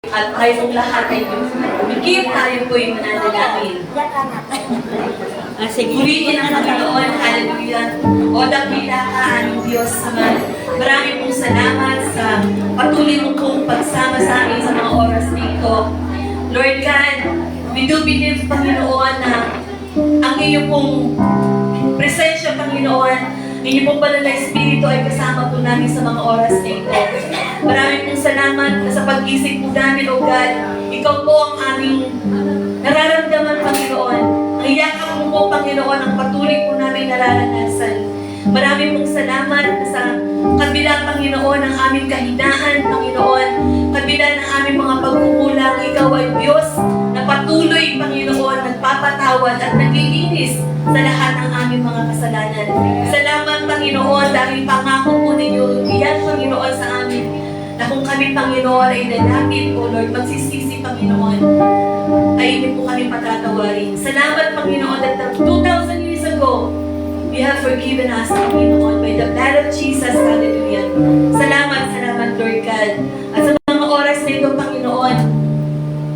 At tayong lahat ay umikip, tayo po yung mananalangin. Sige. Purihin ang Panginoon, hallelujah. O dakila ka, aming Diyos Ama. Marami pong salamat sa patuloy mo pong pagsama sa amin sa mga oras nito. Lord God, we do believe, Panginoon, na ang iyong pong presensya, Panginoon, inyong pong banal na Espiritu ay kasama po namin sa mga oras na ito. Maraming pong salamat na sa pag-isip po namin, O God. Ikaw po ang aming nararamdaman, Panginoon. Ang yakap mo po, Panginoon, ang patuloy po namin nararanasan. Maraming pong salamat na sa kabila, Panginoon, ng aming kahinaan, Panginoon. Kabila ng aming mga pagkukulang, Ikaw ay Diyos na patuloy, Panginoon, nagpapatawad at naglilinis sa lahat ng aming mga kasalanan. Salamat, Panginoon, dahil pangako po ninyo, iyan, Panginoon, sa amin, na kung kami, Panginoon, ay lalapit, O Lord, magsisisi, Panginoon, ay hindi po kami patatawarin. Salamat, Panginoon, that 2,000 years ago, you have forgiven us, Panginoon, by the blood of Jesus. Hallelujah. Salamat, salamat, Lord God. At sa mga oras na ito, Panginoon,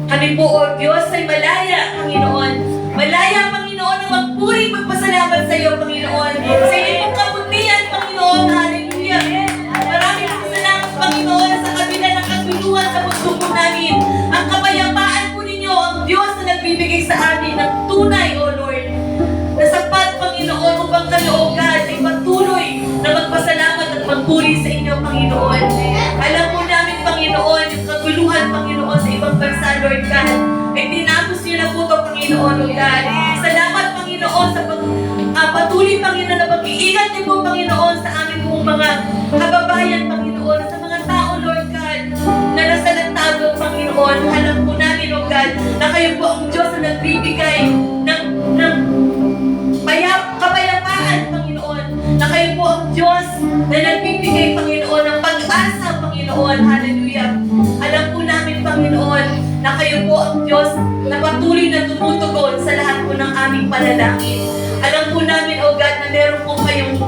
kami po, O Diyos, ay malaya, Panginoon. Malaya, Panginoon, na magpuri, magpasalamat sa iyo, Panginoon. Sa iyong kabutihan, Panginoon. Hallelujah. Maraming salamat, Panginoon, sa kabila ng kaguluhan sa puso po namin. Ang kapayapaan po ninyo, ang Diyos na nagbibigay sa amin ng tunay, O Lord. Na sapat, Panginoon, upang kaloogan ay patuloy na magpasalamat at magpuri sa inyo, Panginoon. Alam po namin, Panginoon, yung kaguluhan, Panginoon, sa ibang bansa, Lord God, ay tinapos niyo na po ito, Panginoon, Lord God. Salamat, Panginoon, sa patuloy, Panginoon, na pag-iingat niyo po, Panginoon, sa aming pong mga kababayan, Panginoon, sa mga tao, Lord God, na nasa nagtago, Panginoon. Alam po namin, Lord God, na kayo po ang Diyos na nagbibigay ng kapayapaan, Panginoon, na kayo po ang Diyos na nagbibigay, Panginoon, ng pag-asa, Panginoon. Hallelujah. Alam po namin, Panginoon, na kayo po ang Diyos na patuloy na tumutugon sa lahat po ng aming panalangin. Alam po namin, O God, na meron po kayong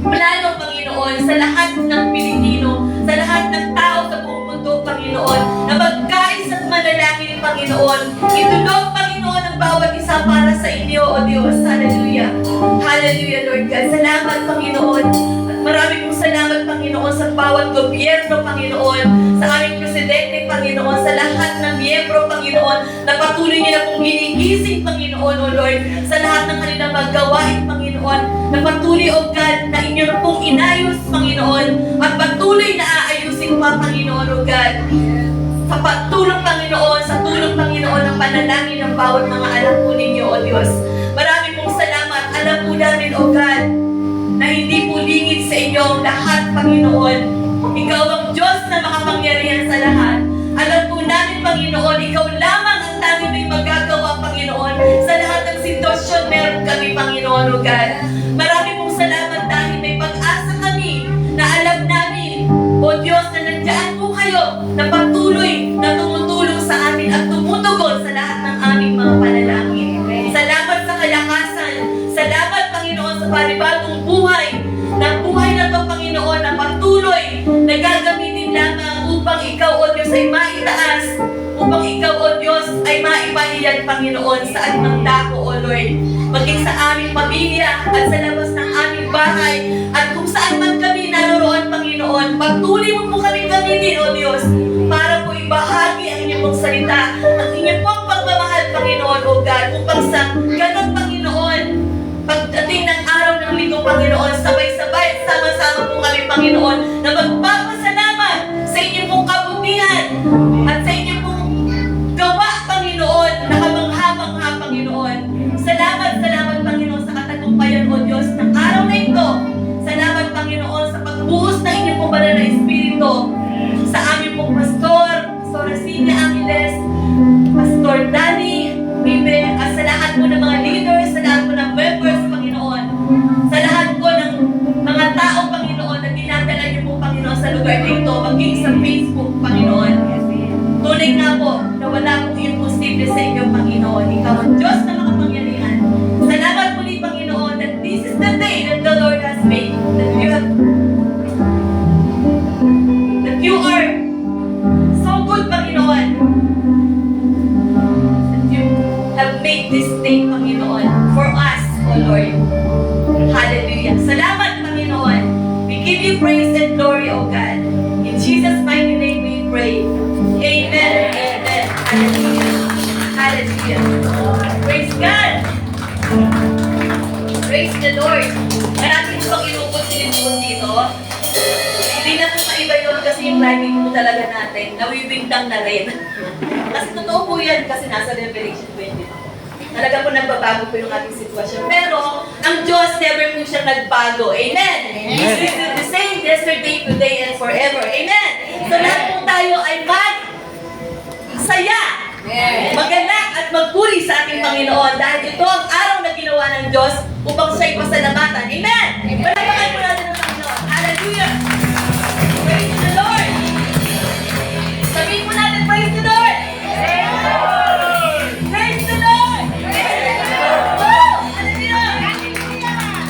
plano, Panginoon, sa lahat ng Pilipino, sa lahat ng tao sa buong mundo, Panginoon, na magkais at manalangin, Panginoon. Itulog, Panginoon, ang bawat isa para sa inyo, O Diyos. Hallelujah. Hallelujah, Lord God. Salamat, Panginoon. At marami pong salamat, Panginoon, sa bawat gobyerno, Panginoon, sa aming presidente, Panginoon, sa lahat ng miyembro, Panginoon, na patuloy niyo na pong ginigising, Panginoon, O Lord, sa lahat ng kanilang maggawain, Panginoon, na patuloy, O God, na inyo na pong inayos, Panginoon, at patuloy na aayusin pa, Panginoon, O God. Sa tulong, Panginoon, sa tulong, Panginoon, ng panalangin ng bawat mga anak po ninyo, O Diyos. Marami pong salamat. Alam po namin, O God, na hindi po lingid sa inyo ang lahat, Panginoon. Ikaw ang Diyos na makapangyarihan sa lahat. Alam po namin, Panginoon, ikaw lamang ang tanging may magagawa, Panginoon. Sa lahat ng sitwasyon, meron kami, Panginoon, O God. Marami pong salamat dahil may pag-asa kami na alam namin, O Diyos, na nandiyan po kayo na patuloy na tumutulong sa amin at tumutugon sa lahat ng aming mga panalangin. Salamat sa kalakasan. Salamat, Panginoon, sa panibagong buhay. Na buhay na ito, Panginoon, na patuloy na gagamitin lamang upang ikaw, O Diyos, ay maitaas. Upang ikaw, O Diyos, ay maipahayag, Panginoon, sa anumang dako, O Lord. Maging sa aming pamilya at sa labas ng aming bahay at kung saan man kami naroon, Panginoon, patuloy mo po kami gamitin, O Diyos, para po ibahagi ang inyong pong salita, ang inyong pong pagmamahal, Panginoon, O God, upang sa ganang, Panginoon, pagdating ng araw ng linggo, Panginoon, sabay-sabay at sama-sama po kami, Panginoon, na magpapasalamat sa inyong pong kabutihan at sa inyong pong gawa, Panginoon, na kamangha-mangha, Panginoon. Salamat, salamat, Panginoon, sa katagumpayan, O Diyos, ng araw na ito. Salamat, Panginoon, sa pagbuhos ng inyong pong banal na Espiritu sa aming pong Pastor Rasilia Angeles, Pastor Danny Bibe, at sa lahat po ng mga leaders, sa lahat po ng members, Panginoon, sa lahat po ng mga tao, Panginoon, na dinadala niyo po, Panginoon, sa lugar na ito, maging sa Facebook, Panginoon. Tunay nga po na wala pong imposible sa inyo, Panginoon. Ikaw ang Diyos na makapangyarihan. Salamat muli, Panginoon, that this is the day that the Lord has made, that you are so good. Panginoon, that you have made this day, Panginoon, for us, O Lord. Hallelujah. Salamat, Panginoon. We give you praise and glory, O God. In Jesus' mighty name we pray. Amen. Amen. Hallelujah. Hallelujah. Praise God. Praise the Lord. Marami po bang inubos sinibukod dito? Hindi na po maiba yun kasi yung climbing po talaga natin, nawiwindang na rin. Kasi totoo po yan kasi nasa Revelation 20. Talaga po nagbabago po yung ating sitwasyon. Pero, ang Diyos never po siya nagbago. Amen? He's still the same yesterday, today, and forever. Amen? So lahat po tayo ay saya, magalak at magpuri sa ating Panginoon dahil ito ang araw na ginawa ng Diyos upang siya'y pasalamatan. Amen? Palapakan po natin ang Panginoon. Hallelujah! Praise the Lord! Sabihin po natin, praise the Lord! Praise the Lord! Praise the Lord! Woo! Hallelujah! Amen!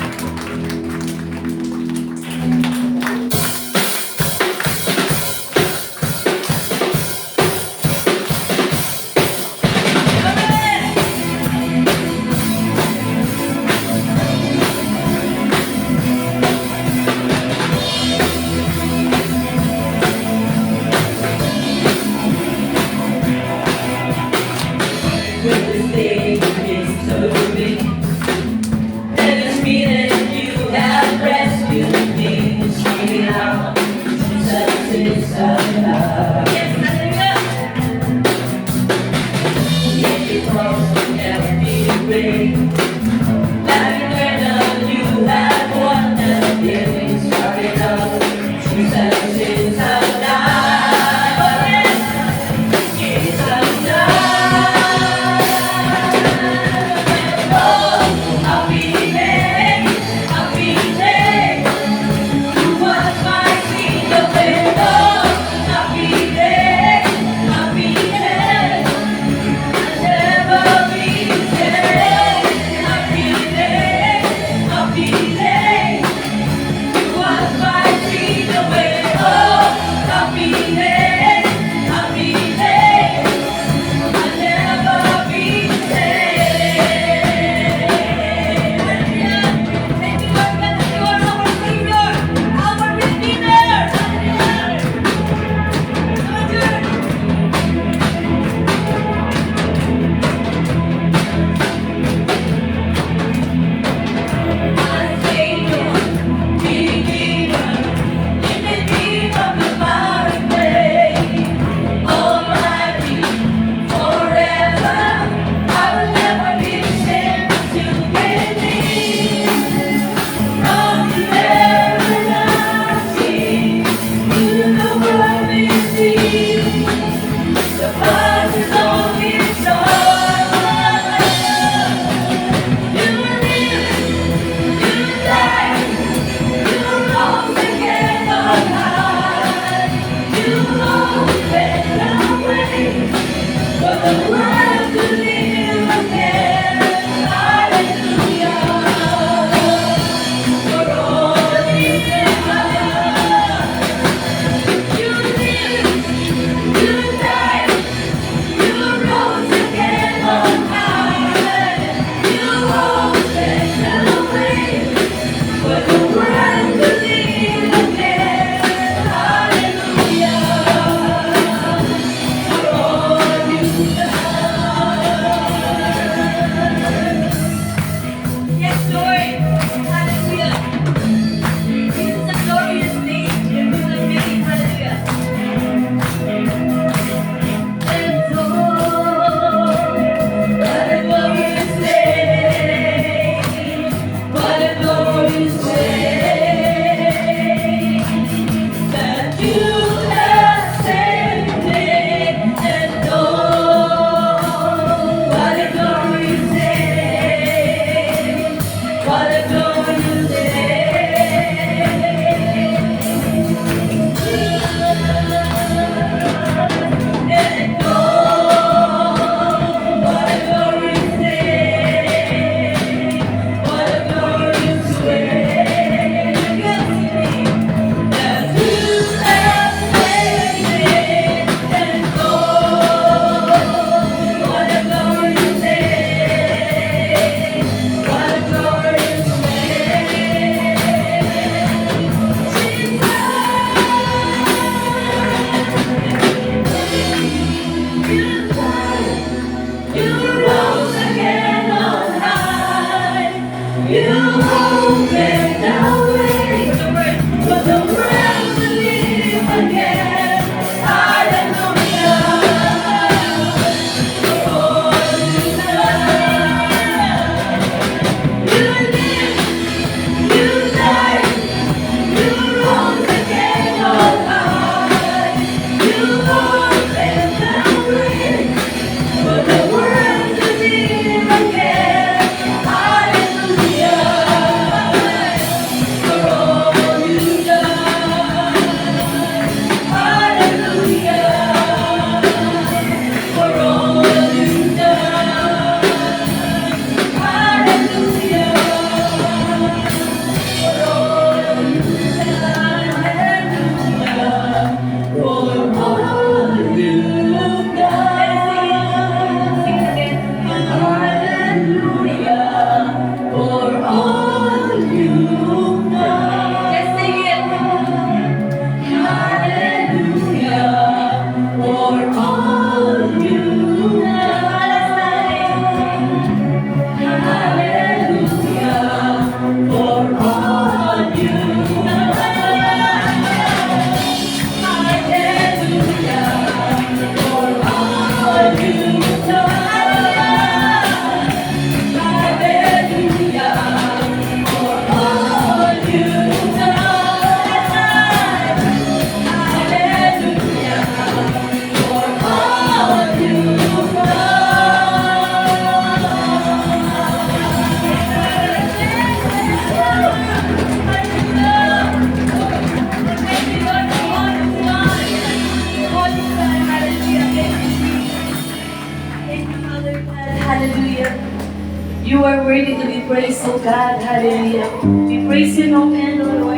are worthy to be praised, oh God. Hallelujah. We praise you no end, O Lord.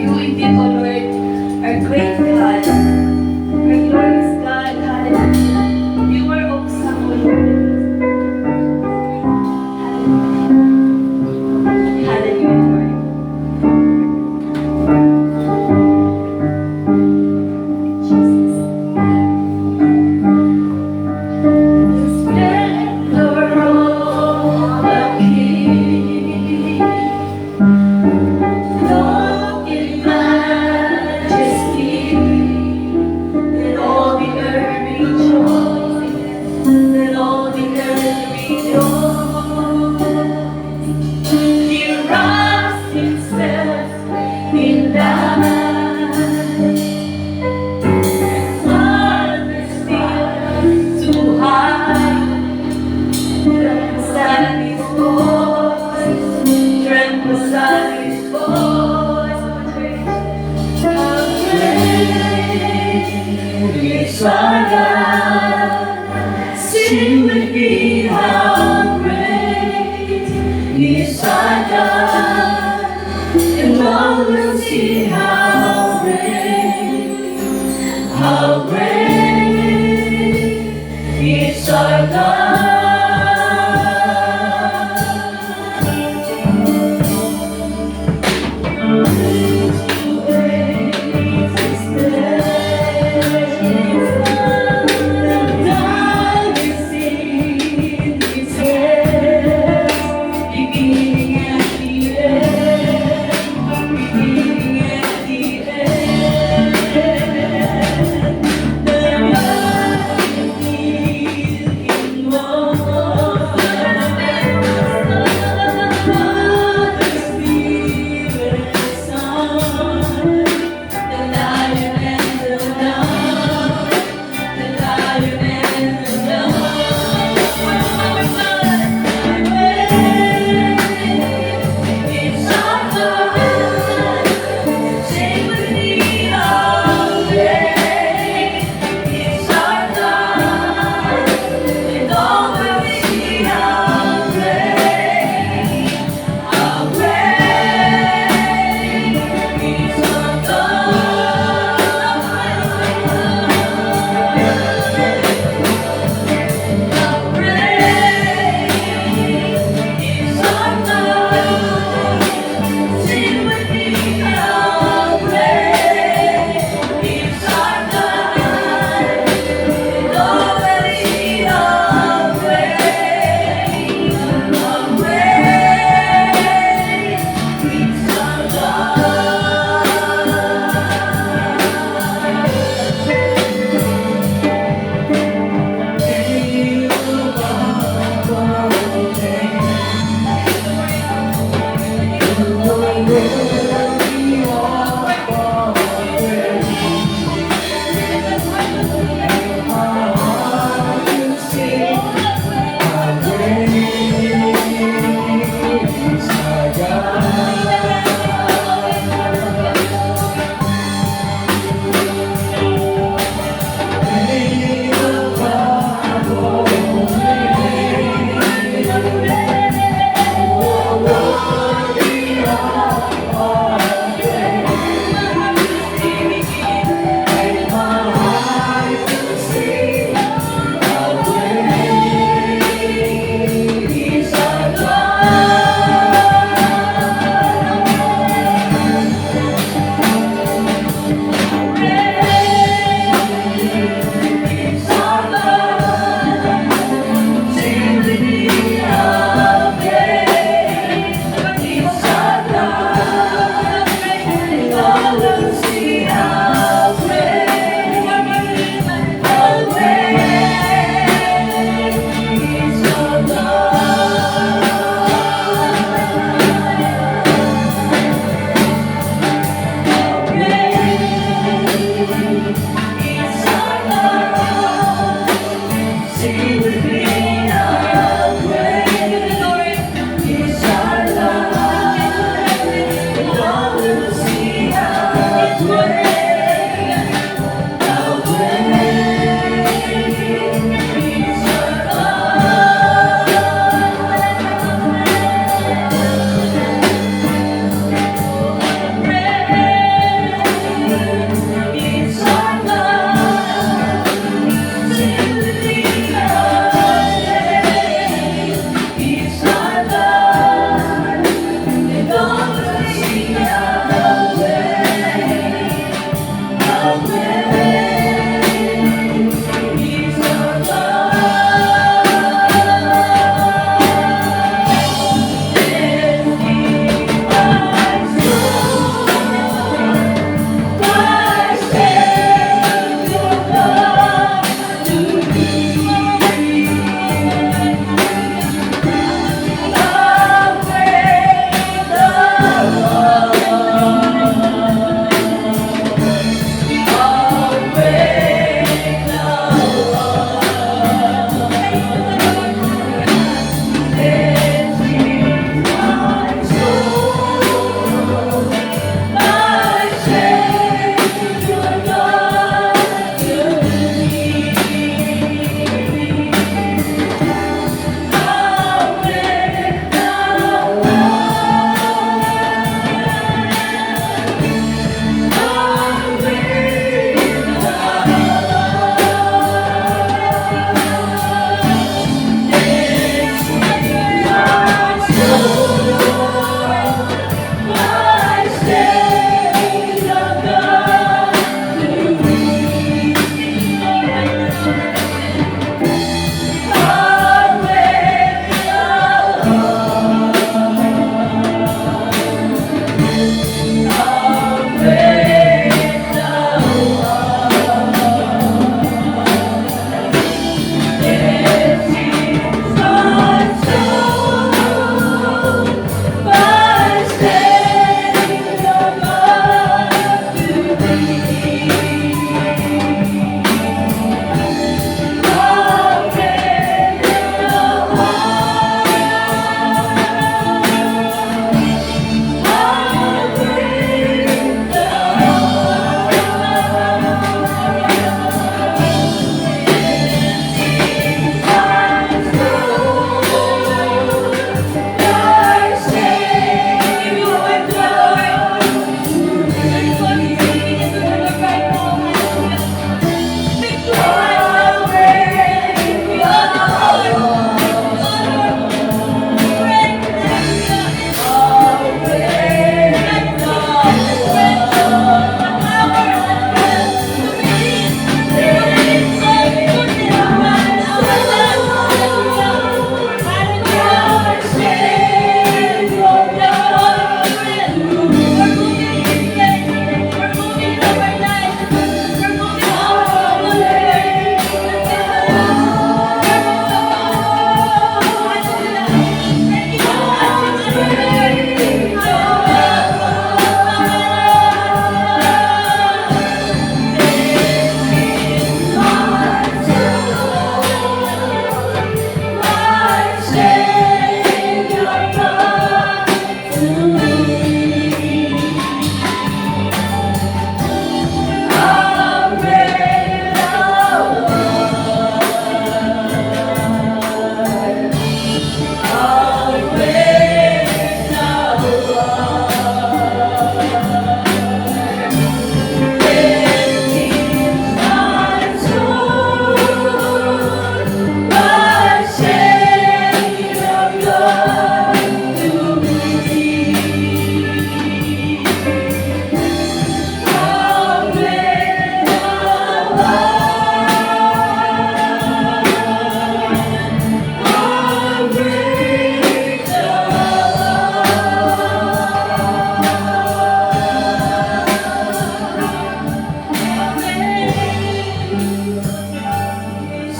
You indeed, O Lord, are great God. Our glorious God. Hallelujah. You are awesome, O Lord. Hallelujah, Lord. Jesus. Splendor of the King, clothed in majesty, let all the earth rejoice, let all the earth rejoice. He wraps himself in light, majesty too high. Trembles at his voice, trembles at his voice. How great is our God. Sing with me, how great is our God. And all will see how great is our God.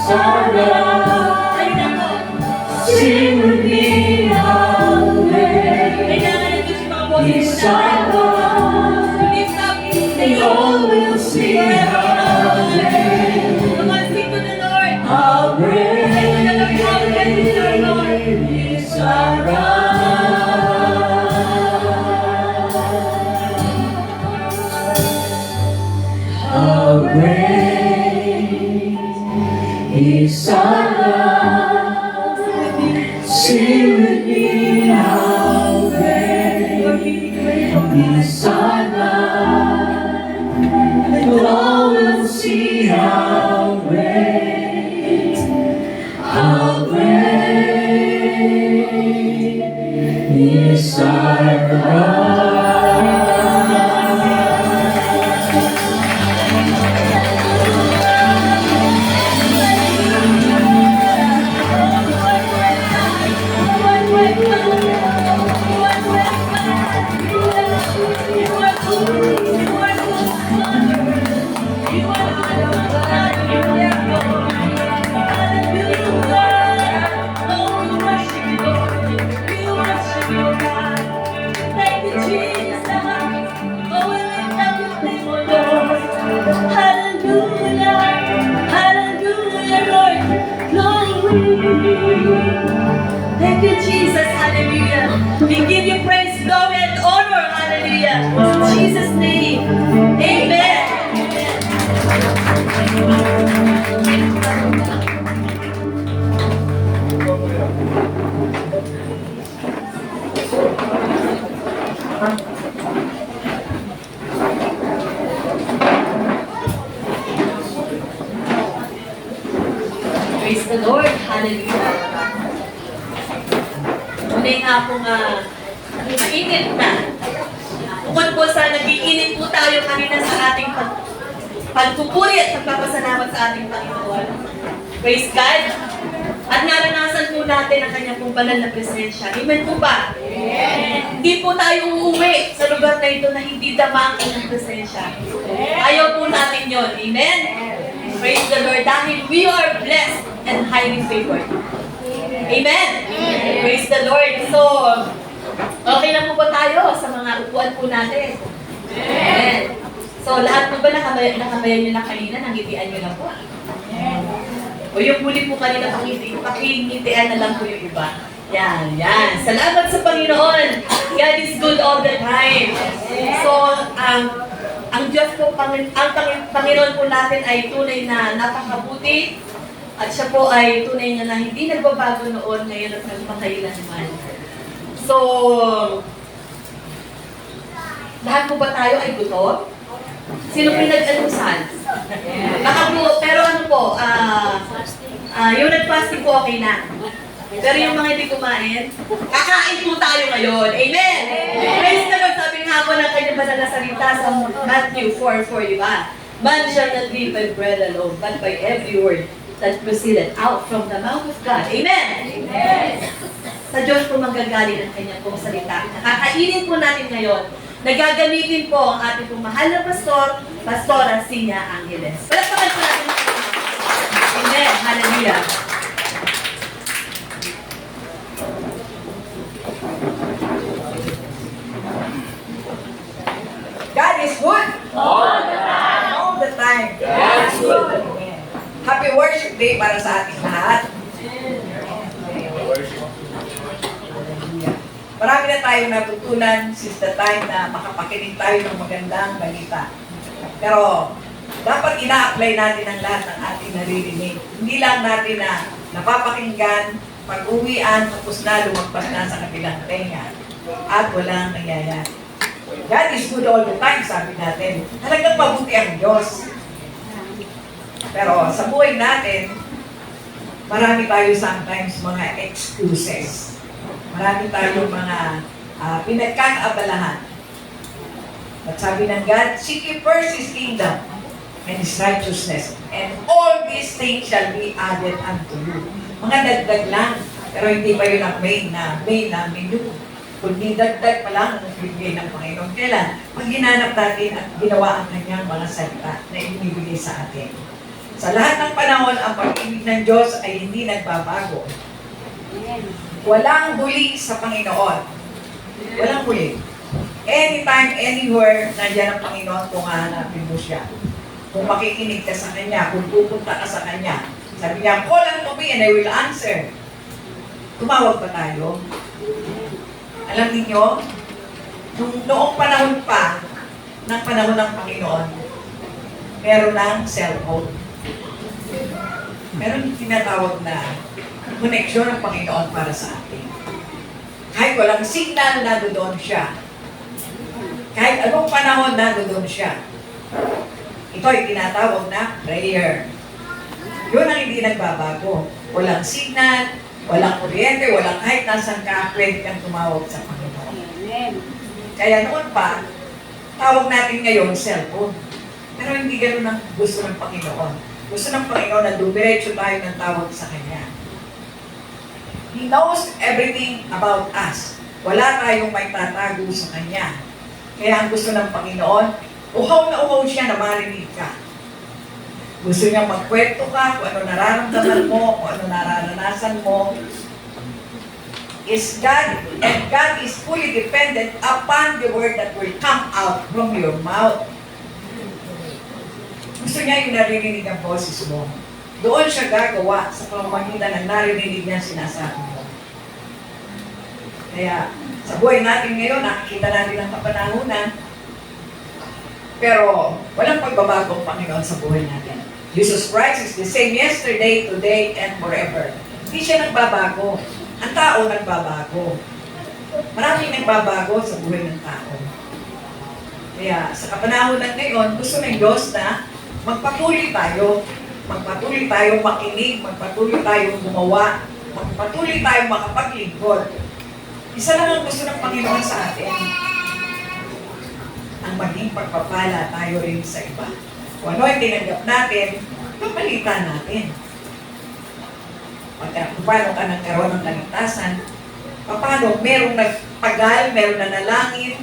sarap. Ayun ako. Sing with me, hallelujah. Kailangan nito si mga boses mo It's na. sarap. Lift up in the We all will see how great, Come on, sing to the Lord. how great Sing to the Lord, how great is our Lord. is our God. How great is our God. Sing with me, how great is our God. All will see how great is our God. Hallelujah, hallelujah, Lord, glory. Thank you, Jesus, hallelujah. We give you praise, glory, and honor, hallelujah. In Jesus' name, amen. Praise the Lord, hallelujah. Muli nga pong mainit na. Bukod po sa nag-iinit po tayo kanina sa ating pagpupuri at pagpapasalamat sa ating Panginoon. Praise God. At naranasan po natin ang kanyang pong banal na presensya. Amen po ba? Amen. Hindi po tayo uuwi sa lugar na ito na hindi dama ang kanyang presensya. Ayaw po natin yon. Amen? Praise the Lord. Dahil we are blessed and highly favored. Amen? Praise the Lord. So, okay lang po ba tayo sa mga upuan po natin? Amen. So, lahat po ba nakabayan nyo na kanina? Nangitian nyo na po? O yung huli po kanina, pakingitian na lang po yung iba. Yan, yan. Salamat sa Panginoon. God is good all the time. So, ang Diyos po, Panginoon po natin ay tunay na napakabuti. At siya po ay tunay na hindi nagbabago noon, ngayon at nagpakailanman. So, lahat po ba tayo ay gutom? Sino pinag-alusan? Baka po, pero ano po, yung nag-fasting po okay na. Pero yung mga hindi kumain, kakain po tayo ngayon. Amen! Praise the Lord, sabi nga po ng kanyang banal na salita sa Matthew 4:4, di ba? Man shall not live by bread alone, but by every word that proceeded out from the mouth of God. Amen! Amen! Sa Diyos po manggagaling ang kanyang pong salita. Nakakainin po natin ngayon. Nagagamitin po ang ating pong mahal na Pastora Sinya Angeles. Palakpakan po natin. Amen! Hallelujah! God is good. All the time. All the time. God is good. Amen. Happy worship day para sa ating lahat. Marami na tayong natutunan since the time na makapakinig tayo ng magandang balita. Pero dapat ina-apply natin ang lahat ng ating naririnig. Hindi lang natin na napapakinggan, pag-uwian, tapos na lumagpas na sa kabilang tenga. At walang nangyayari. God is good all the time, sabi natin. Talagang mabuti ang Diyos. Pero sa buhay natin, marami tayo sometimes mga excuses. Marami tayong mga pinagkakaabalahan. At sabi ng God, seek ye first His kingdom and His righteousness, and all these things shall be added unto you. Mga dagdag lang, pero hindi pa yun ang main na menu. Kundi dagdag pa lang ang bibigay ng Panginoon. Kailan? Pag ginanap natin at ginawa ang kanyang mga salita na ibibigay sa atin. Sa lahat ng panahon, ang pag-ibig ng Diyos ay hindi nagbabago. Walang huli sa Panginoon. Walang huli. Anytime, anywhere, nandiyan ang Panginoon kung hahanapin mo siya. Kung makikinig ka sa Kanya, kung pupunta ka sa Kanya. Sabi niya, call unto me and I will answer. Tumawag ba tayo? Alam niyo, noong panahon pa, ng panahon ng Panginoon, meron ng cellphone. Meron yung tinatawag na connection ng Panginoon para sa atin. Kahit walang signal, nandoon siya. Kahit anong panahon, nandoon siya. Ito ay tinatawag na prayer. Yun ang hindi nagbabago. Walang signal, walang kuryente, walang kahit nasan ka, pwede kang tumawag sa Panginoon. Kaya noon pa, tawag natin ngayon cellphone. Pero hindi ganun ang gusto ng Panginoon. Gusto ng Panginoon na dumiretso tayo ng tawag sa Kanya. He knows everything about us. Wala tayong may tatago sa Kanya. Kaya ang gusto ng Panginoon, uhaw na uhaw siya na marinig ka. Gusto niya magkwento ka kung ano nararamdaman mo, kung ano nararanasan mo. Is God, and God is fully dependent upon the word that will come out from your mouth. Gusto niya yung naririnig ang boses mo. Doon siya gagawa sa pamamagitan ng naririnig niya sinasabi mo. Kaya, sa buhay natin ngayon, nakikita natin ang kapanahunan, pero walang pagbabago ang Panginoon sa buhay natin. Jesus Christ is the same yesterday, today, and forever. Hindi siya nagbabago. Ang tao nagbabago. Maraming nagbabago sa buhay ng tao. Kaya sa kapanahunan ngayon, gusto ng Diyos na magpatuloy tayo. Magpatuloy tayong makinig, magpatuloy tayong gumawa, magpatuloy tayong makapaglingkod. Isa lang ang gusto ng Panginoon sa atin. Ang maging pagpapala tayo rin sa iba. Kung ano ay tinanggap natin, papalitan natin. Kung paano ka nagkaroon ng kaligtasan, paano merong nagpagal, merong nanalangin,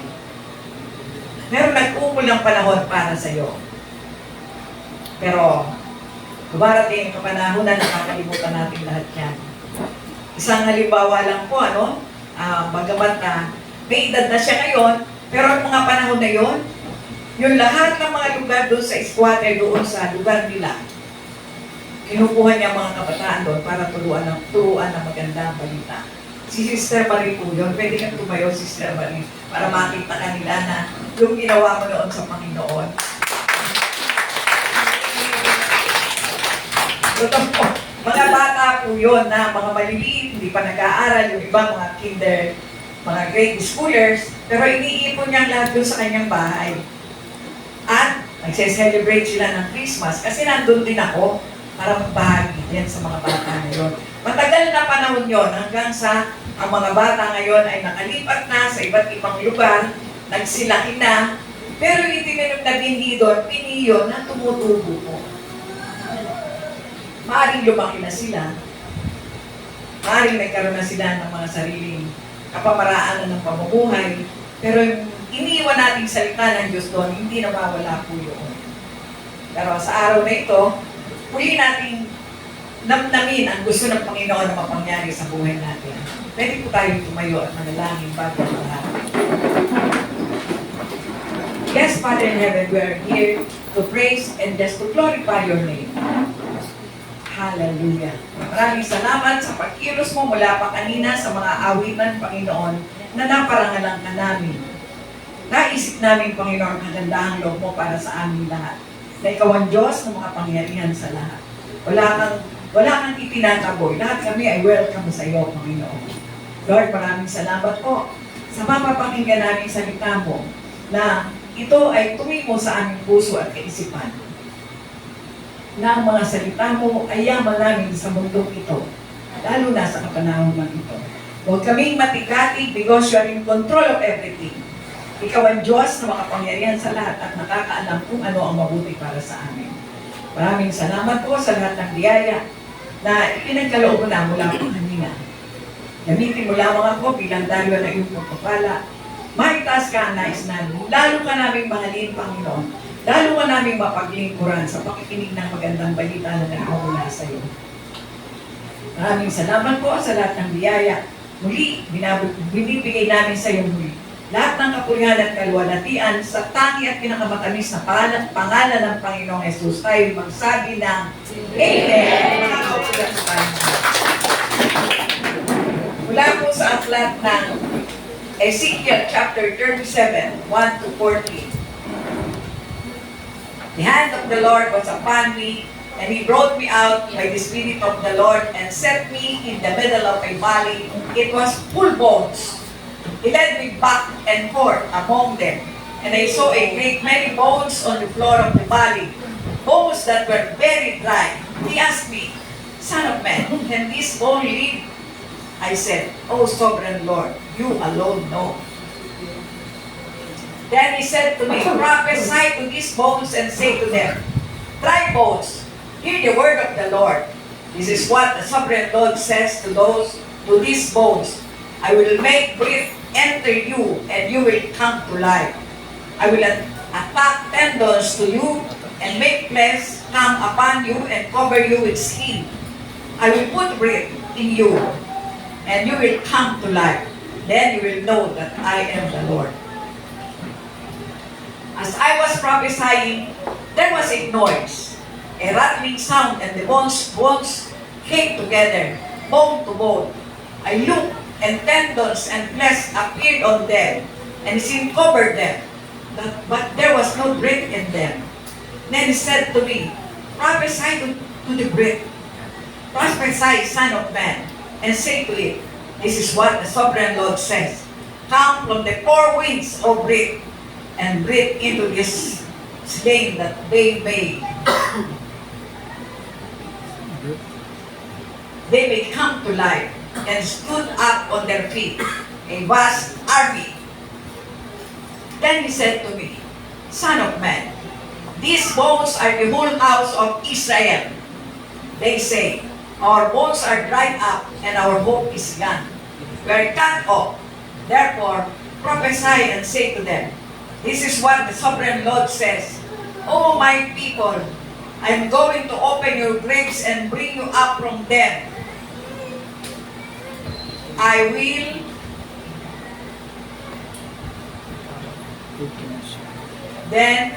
merong nag-umul ng panahon para sa iyo. Pero, dumarating ang kapanahon na nakakalimutan natin lahat yan. Isang halimbawa lang po, bagamat may edad na siya ngayon, pero ang mga panahon na yon, yung lahat ng mga lugar doon sa squatter, doon sa lugar nila, kinukuha niya mga kabataan doon para turuan ng magandang balita. Si Sister Marie po yun. Pwede kang tumayo, Sister Marie, para makita ka nila na yung ginawa mo noon sa Panginoon. Totoo po. Mga bata po yun na mga maliliit, hindi pa nag-aaral, yung iba mga kinder, mga grade schoolers, pero iniipon niya lahat doon sa kanyang bahay. At nagse-celebrate sila ng Christmas kasi nandun din ako para magbahagi yan sa mga bata ngayon. Matagal na panahon yon hanggang sa ang mga bata ngayon ay nakalipat na sa iba't ibang lugar, nagsilaki na, pero yung tinanong na binhi doon, piniyon na tumutubo po. Maaring lumaki na sila, maaring nagkaroon na sila ng mga sariling kapamaraan ng pamumuhay, pero yung iniiwan nating salita ng Diyos doon, hindi nawawala po yun. Pero sa araw na ito, muli nating namnamin ang gusto ng Panginoon na mapangyari sa buhay natin. Pwede po tayong tumayo at manalangin bago ang lahat. Yes, Father in heaven, we are here to praise and just to glorify your name. Hallelujah. Maraming salamat sa pagkilos mo mula pa kanina sa mga awitan, Panginoon, na naparangalan ka namin. Naisip namin, Panginoon, kagandahang loob mo para sa amin lahat. Na ikaw ang Diyos ng mga pangyarihan sa lahat. Wala kang itinataboy. Lahat kami ay welcome sa iyo, Panginoon. Lord, maraming salamat po sa mapapakinggan namin salita mo na ito ay tumimo sa aming puso at kaisipan. Na ang mga salita mo ay yaman namin sa mundong ito, lalo na sa kapanahonan ito. Huwag kaming matikati because you are in control of everything. Ikaw ang Diyos na makapangyarihan sa lahat at nakakaalam kung ano ang mabuti para sa amin. Maraming salamat po sa lahat ng biyaya na ipinagkaloob mo na mula po kanina. Gamitin mo lamang ako bilang dalwa na iyong pagpapala. Maitaas ka ang nais namin. Lalo ka namin mahalin, Panginoon. lalo ka namin mapaglingkuran sa pakikinig ng magandang balita na nagmumula sa iyo. Maraming salamat po sa lahat ng biyaya. Muli, binibigay namin sa iyo muli. Lahat ng kapurihan at kaluwalhatian sa tangi at pinakamatamis na pangalan ng Panginoong Jesus tayo magsabi ng Amen. Makakaupo na sa tayo. Mula po sa aklat ng Ezekiel chapter 37, 1 to 14. The hand of the Lord was upon me, and He brought me out by the Spirit of the Lord and set me in the middle of a valley. It was full bones. He led me back and forth among them, and I saw a great many bones on the floor of the valley, bones that were very dry. He asked me, Son of man, can this bone live? I said, O sovereign Lord, you alone know. Then he said to me, prophesy to these bones and say to them, dry bones, hear the word of the Lord. This is what the sovereign Lord says to these bones. I will make breath enter you, and you will come to life. I will attack tendons to you, and make flesh come upon you, and cover you with skin. I will put breath in you, and you will come to life. Then you will know that I am the Lord. As I was prophesying, there was a noise, a rattling sound, and the bones came together, bone to bone. I looked, and tendons and flesh appeared on them, and sin covered them, but there was no breath in them. Then he said to me, prophesy to the breath. Prophesy, son of man, and say to it, this is what the sovereign Lord says. Come from the four winds, O breath, and breathe into this slain that they may come to life, and stood up on their feet, a vast army. Then he said to me, Son of man, these bones are the whole house of Israel. They say, our bones are dried up, and our hope is gone. We are cut off. Therefore, prophesy and say to them, this is what the sovereign Lord says. O my people, I am going to open your graves and bring you up from them. I will then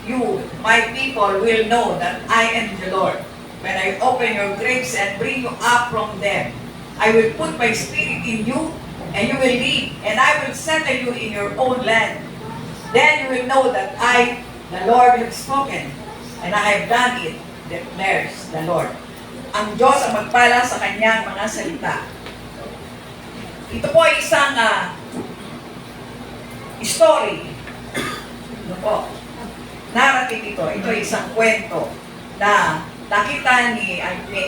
you, my people, will know that I am the Lord. When I open your graves and bring you up from them, I will put my spirit in you, and you will live, and I will settle you in your own land. Then you will know that I, the Lord, have spoken, and I have done it, declares the Lord. Ang Diyos ang magpala sa kanyang mga salita. Ito po ay isang story. Ano po? Narrative ito. Ito ay isang kwento na nakita ni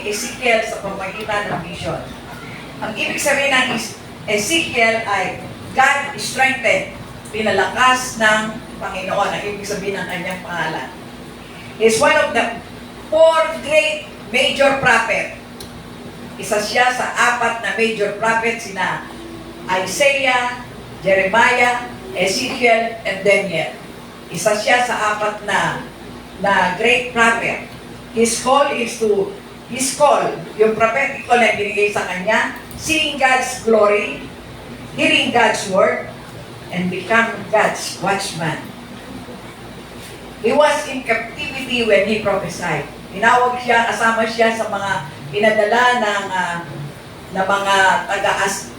Ezekiel sa pamamagitan ng vision. Ang ibig sabihin ng Ezekiel ay God strengthened, pinalakas ng Panginoon. Ang ibig sabihin ng kanyang pangalan. He is one of the four great major prophet. Isa siya sa apat na major prophet, sina Isaiah, Jeremiah, Ezekiel, and Daniel. Isa siya sa apat na great prophet. His call, yung prophetic call na binigay sa kanya, seeing God's glory, hearing God's word, and become God's watchman. He was in captivity when he prophesied. Tinawag siya, kasama siya sa mga pinadala ng mga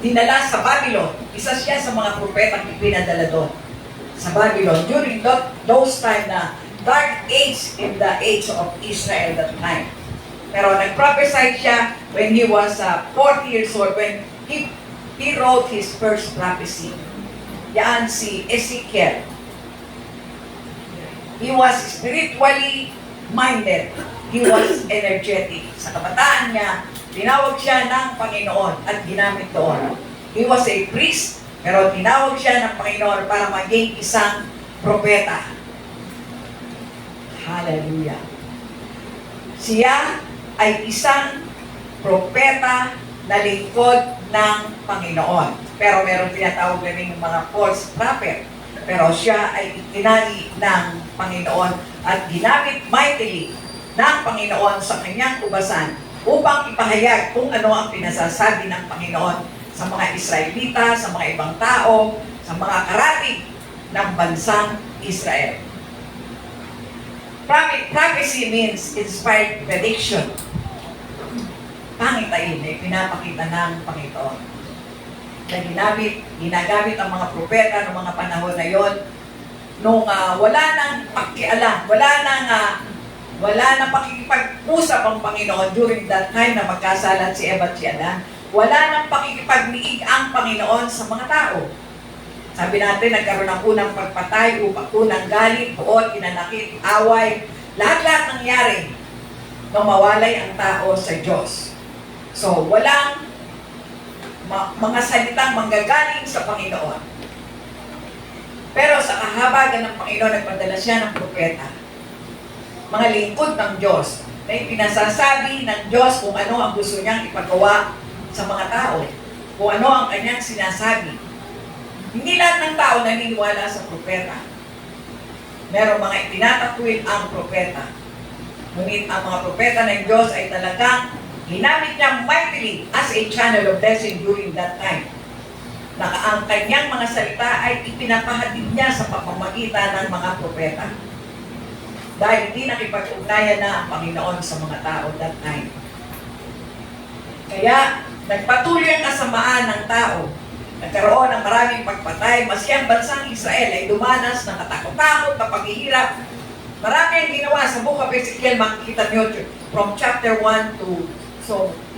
dinala sa Babylon. Isa siya sa mga propetang pinadala doon sa Babylon during those time na dark age in the age of Israel that time. Pero nag-prophesy siya when he was 40 years old, when he wrote his first prophecy. Yan si Ezekiel. He was spiritually minded. He was energetic. Sa kabataan niya, tinawag siya ng Panginoon at ginamit doon. He was a priest, pero tinawag siya ng Panginoon para maging isang propeta. Hallelujah. Siya ay isang propeta na lingkod ng Panginoon. Pero meron tinatawag na rin mga false prophet. Pero siya ay itinali ng Panginoon at ginamit mightily ng Panginoon sa kanyang ubasan upang ipahayag kung ano ang pinasasabi ng Panginoon sa mga Israelita, sa mga ibang tao, sa mga karatig ng bansang Israel. Prophecy means inspired prediction. Pangitain ay pinapakita ng Panginoon na ginagamit ang mga propeta ng mga panahon na yon nung wala nang pakialam, wala nang pakikipag-usap ang Panginoon during that time na magkasalan si Eva at si Adan. Wala nang pakikipag-niig ang Panginoon sa mga tao. Sabi natin, nagkaroon ng unang pagpatay, unang galit, buot, inanakit, away, lahat-lahat nangyari nung mawalay ang tao sa Diyos. So, walang mga salitang manggagaling sa Panginoon. Pero sa kahabagan ng Panginoon, nagpadala siya ng propeta. Mga lingkod ng Diyos na ipinasasabi ng Diyos kung ano ang gusto niyang ipagawa sa mga tao. Kung ano ang kanyang sinasabi. Hindi lahat ng tao naniniwala sa propeta. Merong mga itinatakwil ang propeta. Ngunit ang mga propeta ng Diyos ay talagang ginamit niya mightily as a channel of blessing during that time. Na ang kanyang mga salita ay ipinapahatid niya sa pamamagitan ng mga propeta. Dahil hindi nakipag-ugnayan na ang Panginoon sa mga tao that time. Kaya, nagpatuloy ang kasamaan ng tao. Nagkaroon ng maraming pagpatay, maski ang bansang Israel ay dumanas ng katakot-takot na paghihirap. Marami ang ginawa sa Book of Ezekiel, makikita nyo from chapter 1 to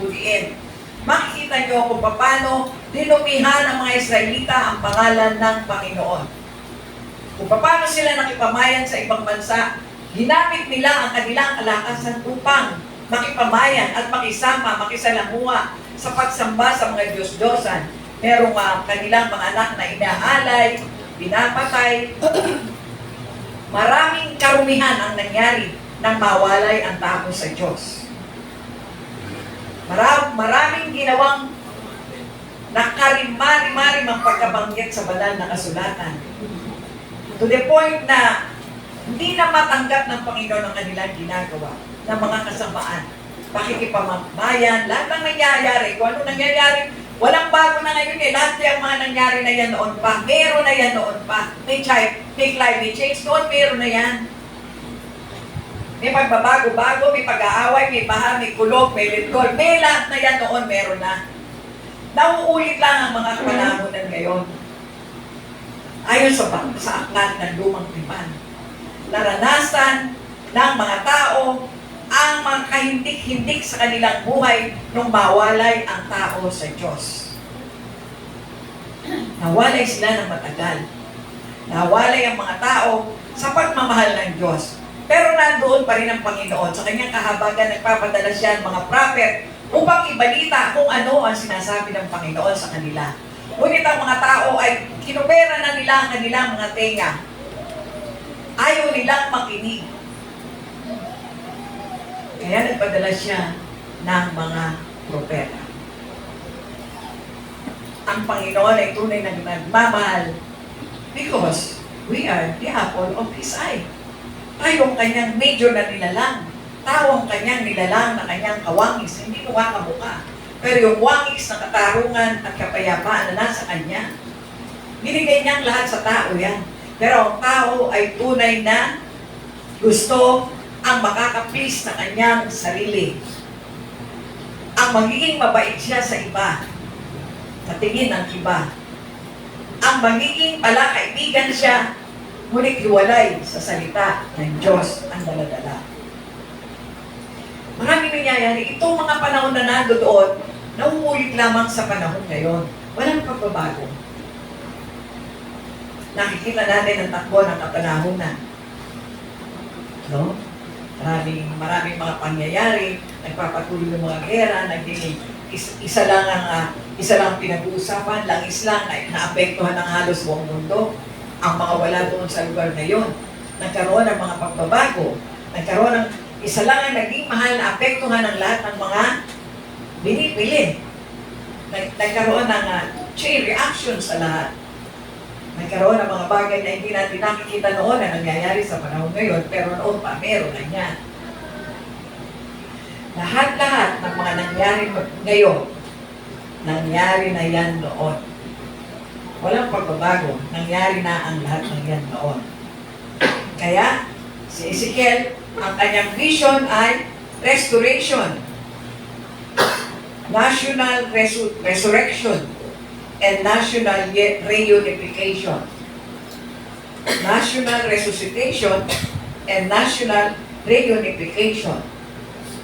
the end. Makikita nyo kung paano dinumihan ng mga Israelita ang pangalan ng Panginoon. Kung paano sila nakipamayan sa ibang bansa, ginamit nila ang kanilang kalakasan upang makipamayan at makisama, makisalamuha sa pagsamba sa mga Diyos-Diyosan. Merong kanilang mga anak na inaalay, pinapatay. Maraming karumihan ang nangyari nang mawalay ang tao sa Diyos. Maraming ginawang nakarimari-mari ang pagkabanggit sa banal na kasulatan. To the point na hindi na matanggap ng Panginoon ang kanilang ginagawa ng mga kasamaan. Pakikipamamayan, lahat ng nangyayari. Kung ano nangyayari, walang bago na ngayon eh. Lahat yung mga nangyari na yan noon pa. Meron na yan noon pa. May climate change noon, meron na yan. May pagbabago-bago, may pag-aaway, may baha, may kulog, may litgol. May lahat na yan noon, meron na. Nauulit lang ang mga kapanahonan ngayon. Ayon sa aklat ng lumang tipan. Naranasan ng mga tao ang mga kahindik-hindik sa kanilang buhay nung mawalay ang tao sa Diyos. Nawalay sila ng matagal. Nawalay ang mga tao sa pagmamahal ng Diyos. Pero nandoon pa rin ang Panginoon. Sa kanyang kahabagan, nagpapadala siya ng mga prophet upang ibalita kung ano ang sinasabi ng Panginoon sa kanila. Ngunit ang mga tao ay kinupera na nila ang kanilang mga tenga. Ayaw nilang makinig. Kaya nagpadala siya ng mga propeta. Ang Panginoon ay tunay na nagmamahal because we are the apple of His eye. Tayo ang kanyang major na nilalang. Tao ang kanyang nilalang na kanyang kawangis. Hindi mukha kabuka. Pero yung wangis na katarungan at kapayapaan na nasa kanya, binigay niyang lahat sa tao yan. Pero ang tao ay tunay na gusto ang makaka-please na kanyang sarili. Ang magiging mabait siya sa iba, sa tingin ng iba. Ang magiging palakaibigan siya, ngunit hiwalay sa salita ng Diyos ang daladala. Maraming nangyayari. Itong mga panahon na nandoon, nauulit lamang sa panahon ngayon. Walang pagbabago. Nakikita natin ang takbo ng kapanahunan. No? Maraming mga pangyayari, nagpapatuloy ng mga gera, isa lang pinag-uusapan, langis lang na naapektuhan ng halos buong mundo. Ang mga wala doon sa lugar na yon. Nagkaroon ng mga pagbabago. Nagkaroon ng isa lang ang naging mahal na apektuhan ng lahat ng mga binipili. Nagkaroon ng chain reaction sa lahat. Nagkaroon ng mga bagay na hindi natin nakikita noon na nangyayari sa panahon ngayon, pero noon pa, meron na yan. Lahat-lahat ng mga nangyari ngayon, nangyari na yan noon. Walang pagbabago, nangyari na ang lahat ng yan noon. Kaya, si Ezekiel, ang kanyang vision ay restoration, national resurrection, and national reunification. National resuscitation and national reunification.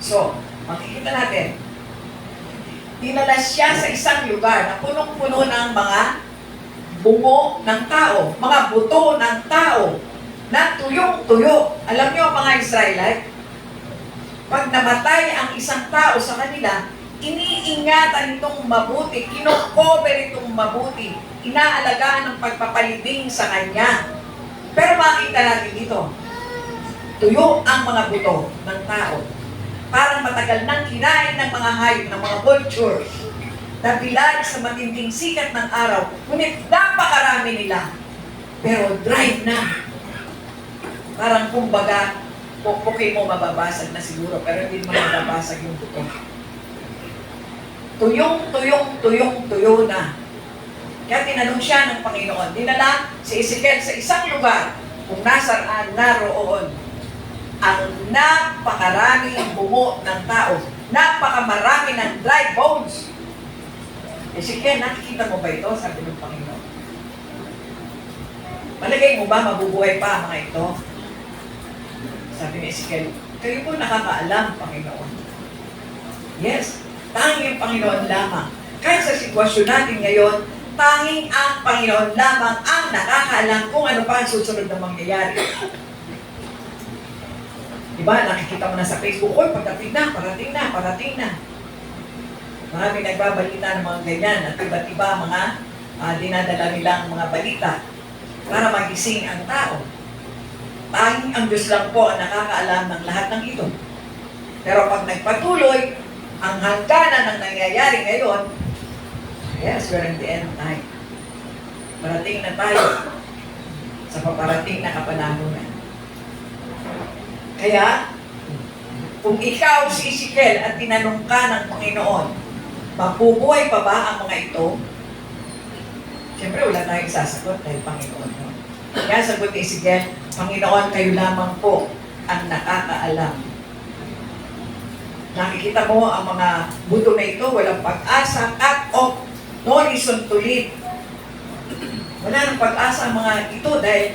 So, makikita natin, dinala siya sa isang lugar na punong-puno ng mga bungo ng tao, mga buto ng tao, na tuyong-tuyo. Alam niyo mga Israelite, pag namatay ang isang tao sa kanila, iniingatan itong mabuti, kinocover itong mabuti, inaalagaan ng pagpapalibing sa kanya. Pero makita natin dito, tuyo ang mga buto ng tao. Parang matagal nang kinain ng mga hayop, ng mga vultures, na bilad sa matinding sikat ng araw, ngunit napakarami nila. Pero dry na. Parang kumbaga, pukpukin mo mababasag na siguro, pero hindi mo mababasag yung buto. Tuyong-tuyo na. Kaya tinanong siya ng Panginoon, dinala si Ezekiel sa isang lugar kung nasaan naroon ang napakaraming bungo ng tao, napakamarami ng dry bones. Ezekiel, nakikita mo ba ito? Sabi ng Panginoon. Malagay mo ba mabubuhay pa ang mga ito? Sabi ni Ezekiel, kayo po nakakaalam, Panginoon. Yes, tanging Panginoon lamang. Kahit sa sitwasyon natin ngayon, tanging ang Panginoon lamang ang nakakaalam kung ano pa ang susunod na mangyayari. Diba, nakikita mo na sa Facebook, oy, parating na. Marami nagbabalita ng mga ganyan at iba't-iba mga dinadala nilang mga balita para magising ang tao. Tanging ang Diyos lang po ang nakakaalam ng lahat ng ito. Pero pag nagpatuloy, ang hangganan ng nangyayari ngayon, yes, we're in the end time. Parating na tayo sa paparating na kapanahonan. Kaya, kung ikaw si Ezekiel at tinanong ka ng Panginoon, mabubuhay pa ba ang mga ito? Siyempre, wala tayong sasagot dahil Panginoon. Kaya sagot ni Ezekiel, Panginoon, kayo lamang po ang nakakaalam. Nakikita mo ang mga buto na ito, walang pag-asa, cut off, no reason to live. Wala nang pag-asa ang mga ito dahil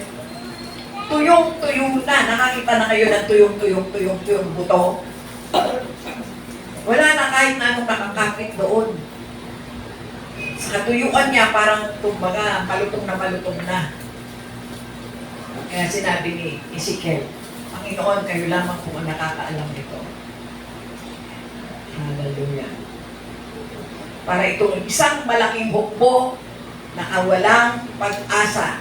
tuyong-tuyo na. Nakakita na kayo ng tuyong buto. Wala na kahit na anong nakakapit doon. Sa katuyuan niya, parang kumbaga, malutong na. Kaya sinabi ni Ezekiel, Panginoon, kayo lamang kung ang nakakaalam nito. Hallelujah. Para itong isang malaking hukbo na walang pag-asa.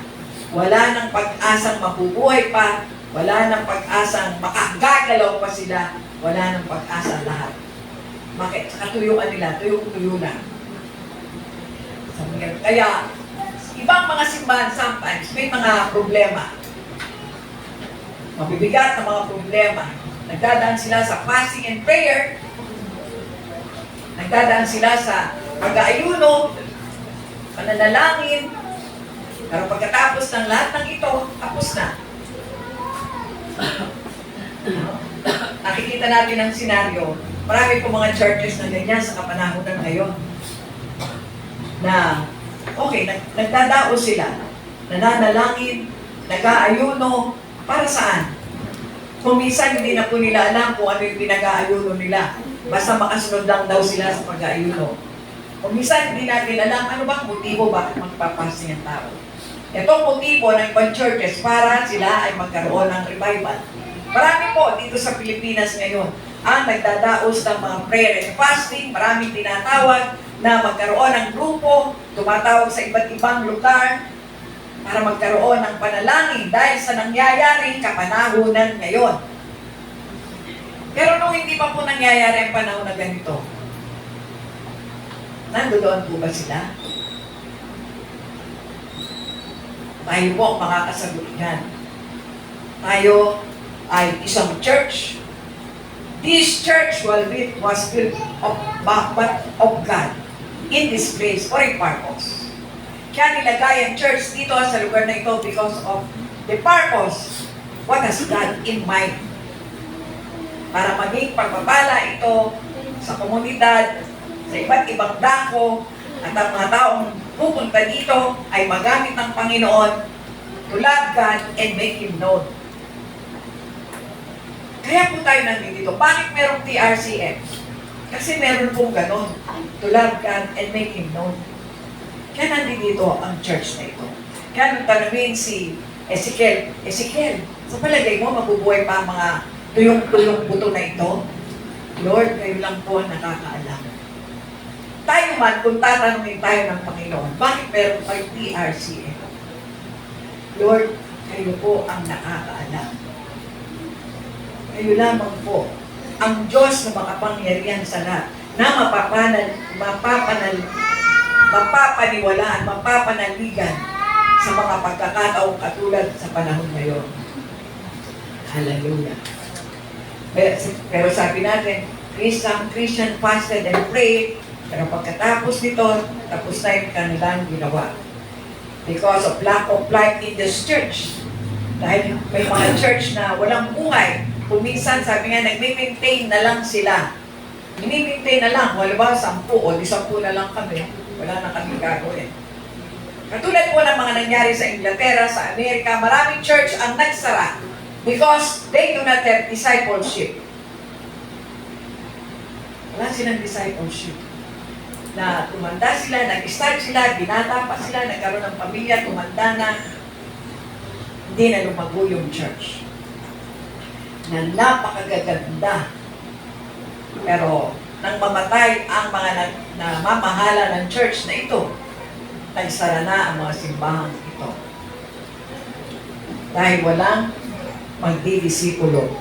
Wala nang pag-asang mabubuhay pa. Wala nang pag-asang makagagalaw pa sila. Wala nang pag-asa lahat. Bakit? Sa katuyuan nila, tuyong-tuyo na. Kaya, ibang mga simbahan sometimes may mga problema. Mabibigat na mga problema. Nagdadaan sila sa fasting and prayer. Nagdadaan sila sa pag-aayuno, pananalangin. Pero pagkatapos ng lahat ng ito, tapos na. Nakikita natin ang senaryo. Marami po mga churches na ganyan sa kapanahonan ngayon. Na, okay, nagdadao sila. Nananalangin, nag-aayuno, para saan? Kung minsan hindi na po nila alam kung ano yung pinag-aayuno nila. Basta makasunod lang daw sila sa pag-aayuno. Kung minsan hindi natin alam, ano bang motibo bakit magpapasing ang tao? Itong motibo ng ibang churches para sila ay magkaroon ng revival. Marami po dito sa Pilipinas ngayon ang nagdadaos ng mga prayer and fasting. Maraming tinatawag na magkaroon ng grupo, tumatawag sa iba't ibang lugar para magkaroon ng panalangin dahil sa nangyayaring kapanahunan ngayon. Pero nung hindi pa po nangyayari ang panahon na ganito, nandoon po ba sila? Tayo po ang makakasagot yan. Tayo ay isang church. This church was built of God in this place for a purpose. Kaya nilagay ang church dito sa lugar na ito because of the purpose. What has God in mind? Para maging pagpapala ito sa komunidad, sa iba't ibang dako, at ang mga taong pupunta dito ay magamit ng Panginoon to love God and make Him known. Kaya po tayo nandito. Bakit merong TRCF? Kasi meron pong ganon. To love God and make Him known. Kaya nandito ang church na ito. Kaya nung tanungin si Ezekiel, sa palagay mo, mabubuhay pa ang mga tuyong-tuyong buto na ito? Lord, kayo lang po ang nakakaalam. Tayo man, kung tatanungin tayo ng Panginoon, bakit meron tayo TRCF? Lord, kayo po ang nakakaalam. Kayo lamang po, ang Diyos na makapangyarihan sa lahat, na mapapaniwalaan, mapapanaligan sa mga pagkakataong katulad sa panahon ngayon. Hallelujah. Pero sabi natin, Christian fasted and prayed, pero pagkatapos nito, tapos na yung kanilang ginawa. Because of lack of life in this church. Dahil may mga church na walang buhay, kung minsan sabi nga, nagme-maintain na lang sila. Mini-maintain na lang, halimbawa 10 o 10 na lang kami, wala na kami gagawin. Katulad po ng mga nangyari sa Inglaterra, sa Amerika, maraming church ang nagsara because they do not have discipleship. Wala silang discipleship. Na tumanda sila, nag-start sila, binata pa sila, nagkaroon ng pamilya, tumanda na, hindi na lumago yung church. Na napakagaganda. Pero nang mamatay ang mga namamahala ng church na ito, nagsara na ang mga simbahan ito. Dahil walang magdidisipulo.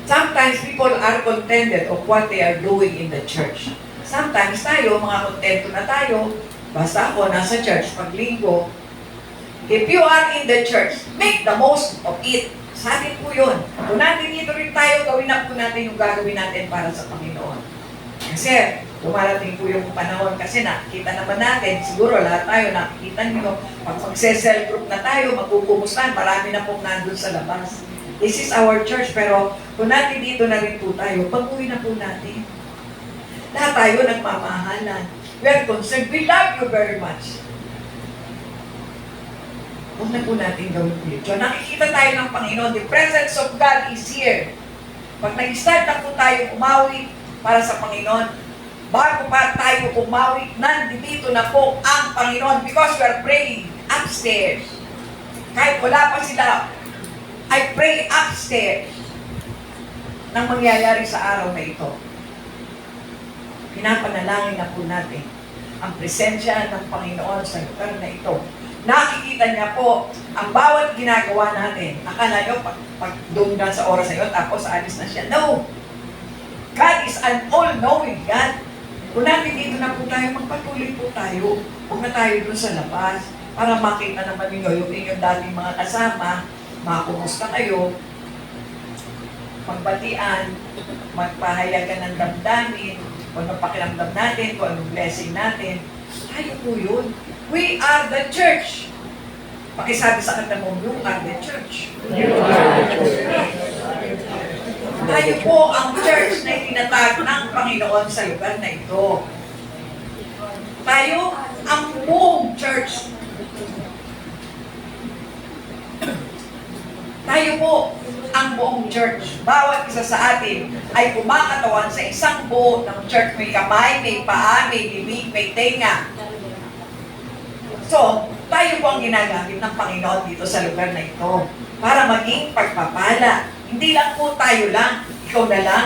Sometimes people are contented of what they are doing in the church. Sometimes tayo, mga kontento na tayo, basta ako nasa church pag linggo. If you are in the church, make the most of it. Sa atin po yun. Kung nandito rin tayo, gawin na po natin yung gagawin natin para sa Panginoon. Kasi, dumarating po yung panahon kasi nakita naman natin, siguro lahat tayo nakikita nyo, pag mag-cell group na tayo, magkukumustahan, marami na pong nandun sa labas. This is our church, pero kung nandito na rin po tayo, pag-uwi na po natin. Lahat tayo nagmamahalan. We are concerned. We love you very much. Huwag na po natin gawin dito. Nakikita tayo ng Panginoon. The presence of God is here. Pag nag-start na po tayo umawi para sa Panginoon, bago pa tayo umawi, nandito na po ang Panginoon because we are praying upstairs. Kahit wala pa sila, I pray upstairs nang mangyayari sa araw na ito. Pinapanalangin na po natin ang presensya ng Panginoon sa lugar na ito. Nakikita niya po ang bawat ginagawa natin. Akala nyo, pag doon na sa oras na yun, tapos alis na siya. No! God is an all-knowing God. Kung natin dito na po tayo, magpatuloy po tayo. Huwag na tayo doon sa labas para makita naman ninyo yung inyong dating mga kasama, makakumusta kayo, magbatian, magpahayagan ng damdamin, kung anong pakiramdam natin, kung anong blessing natin. Tayo po yun. We are the church. Pakisabi sa kanta mo, you are the church. Tayo po ang church na itinatag ng Panginoon sa lugar na ito. Tayo ang buong church. Tayo po ang buong church. Bawat isa sa atin ay kumakatawan sa isang buo ng church. May kamay, may paa, may bibig, may tenga. So, tayo po ang ginagamit ng Panginoon dito sa lugar na ito para maging pagpapala. Hindi lang po tayo lang, ikaw na lang.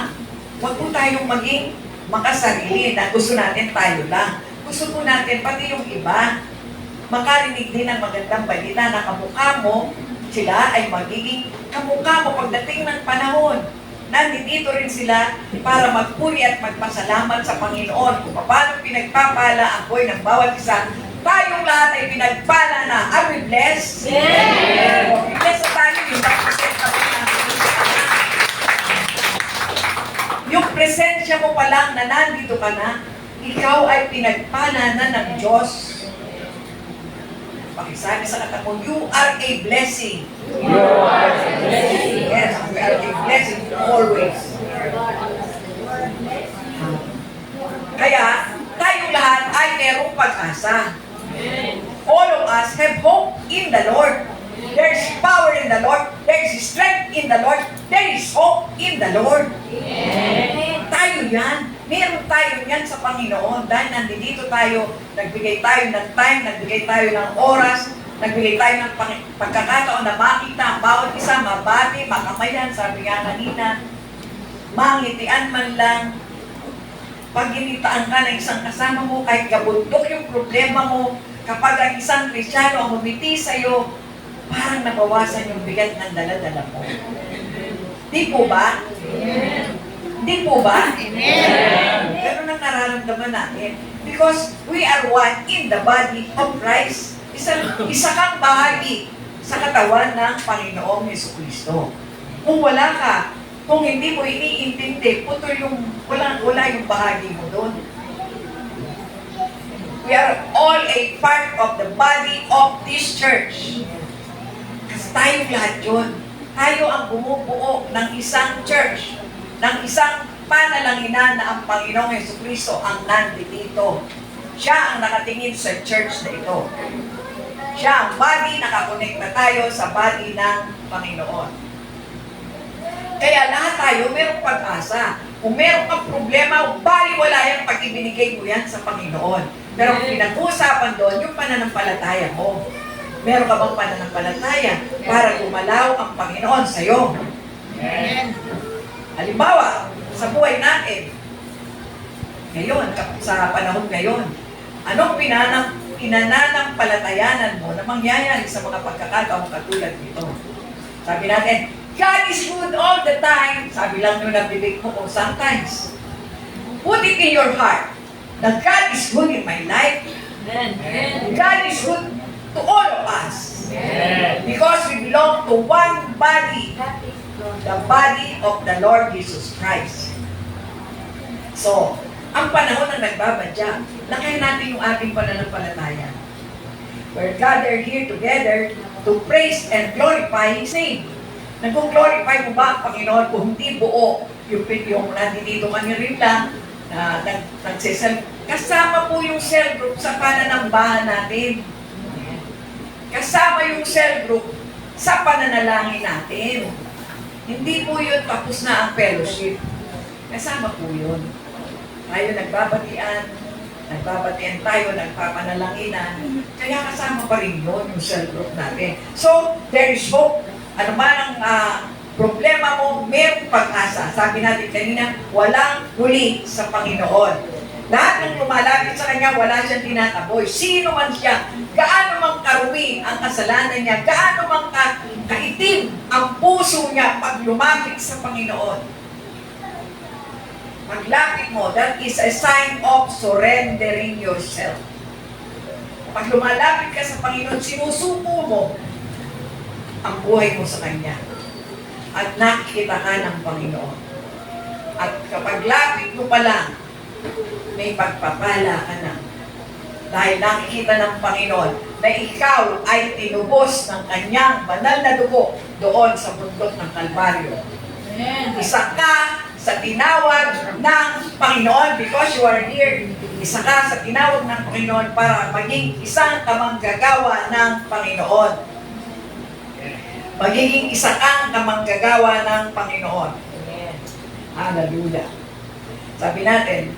Huwag po tayong maging makasarili na gusto natin tayo lang. Gusto po natin pati yung iba makarinig din ng magandang balita na kamukha mo, sila ay magiging kamukha mo pagdating ng panahon. Nandito rin sila para magpuri at magpasalamat sa Panginoon kung paano pinagpapala ang buhay ng bawat isa tayong lahat ay pinagpala na. Are we blessed? Yes! Blessed na tayo yung present natin sa Kanya. Yung presensya mo pa lang na nandito ka na, ikaw ay pinagpala na ng Diyos. Pakisabi sa katapo, you are a blessing. You are a blessing. Yes, we are a blessing always. Kaya, tayong lahat ay merong pag-asa. All of us have hope in the Lord. There is power in the Lord. There is strength in the Lord. There is hope in the Lord. Tayo yan. Meron tayo yan sa Panginoon. Dahil nandito tayo, nagbigay tayo ng time, nagbigay tayo ng oras, nagbigay tayo ng pagkakataon na makita ang bawat isa, mabati, makamayan, sabi nga kanina, mangitian man lang, pag ginitaan ka ng isang kasama mo, kahit kabundok yung problema mo, kapag ang isang Kristiyano ang humiti sa'yo, parang nabawasan yung bigat ng dala-dala mo. Di po ba? Di po ba? Ganun ang nararamdaman natin. Because we are one in the body of Christ. Isa kang bahagi sa katawan ng Panginoong Jesucristo. Kung wala ka, kung hindi mo iniintindi, putol wala yung bahagi mo doon. We are all a part of the body of this church. Kasi tayong lahat yun. Tayo ang bumubuo ng isang church, ng isang panalangina na ang Panginoong Jesucristo ang nandito. Siya ang nakatingin sa church na ito. Siya ang body, nakakonekta tayo sa body ng Panginoon. Kaya lahat tayo mayroong pag-asa. Kung meron kang problema, baliwala yan pag ibinigay mo yan sa Panginoon. Pero kung pinag-uusapan doon, yung pananampalataya mo. Meron ka bang pananampalataya para gumalaw ang Panginoon sa'yo? Halimbawa, sa buhay natin, ngayon, sa panahon ngayon, anong pinananampalatayanan mo na mangyayari sa mga pagkakataong katulad nito? Sabi natin, God is good all the time. Sabi lang nung nabibig mo kung sometimes. Put it in your heart that God is good in my life. God is good to all of us. Because we belong to one body. The body of the Lord Jesus Christ. So, ang panahon na nagbabadya, lakayin natin yung ating pananampalataya. We're gathered here together to praise and glorify His name. Nag-glorify mo ba ang Panginoon kung hindi buo yung nandito kami rin lang na nagsisel. Kasama po yung cell group sa pananambahan natin. Kasama yung cell group sa pananalangin natin. Hindi po yun tapos na ang fellowship. Kasama po yun. Tayo nagbabatian tayo, nagpapanalanginan. Kaya kasama pa rin yun yung cell group natin. So, there is hope. Ano man ang problema mo, mayroong pag-asa. Sabi natin kanina, walang huli sa Panginoon. Lahat ng lumalapit sa Kanya, wala siyang tinataboy. Sino man siya, gaano mang karumi ang kasalanan niya, gaano mang kaitim ang puso niya pag lumapit sa Panginoon. Paglapit mo, that is a sign of surrendering yourself. Pag lumalapit ka sa Panginoon, sinusuko mo ang buhay mo sa Kanya. At nakikita ka ng Panginoon. At kapag lapit mo pa lang, may pagpapala ka na. Dahil nakikita ng Panginoon na ikaw ay tinubos ng Kanyang banal na dugo doon sa bundok ng Kalbaryo. Isa ka sa tinawag ng Panginoon because you are here. Isa ka sa tinawag ng Panginoon para maging isang kamanggagawa ng Panginoon. Magiging isa kang kamanggagawa ng Panginoon. Hallelujah. Sabi natin,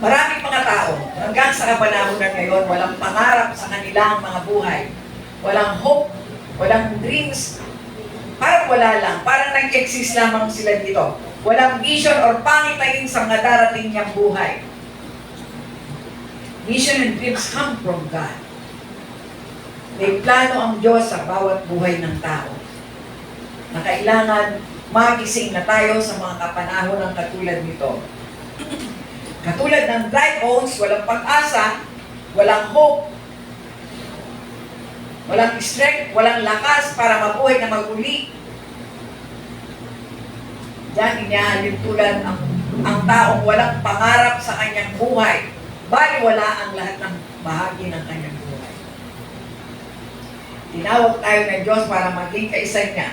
maraming mga tao hanggang sa kapanahon na ngayon, walang pangarap sa kanilang mga buhay. Walang hope, walang dreams. Parang wala lang. Parang nag-exist lamang sila dito. Walang vision or pangitain sa mga darating niyang buhay. Vision and dreams come from God. May plano ang Diyos sa bawat buhay ng tao. Na kailangan magising na tayo sa mga kapanahon ng katulad nito. Katulad ng dry bones, walang pag-asa, walang hope, walang strength, walang lakas para mabuhay na maguli. Diyan inihalintulad ang taong walang pangarap sa kanyang buhay. Bali wala ang lahat ng bahagi ng kanyang buhay. Tinawag tayo ng Diyos para maging kaisa niya.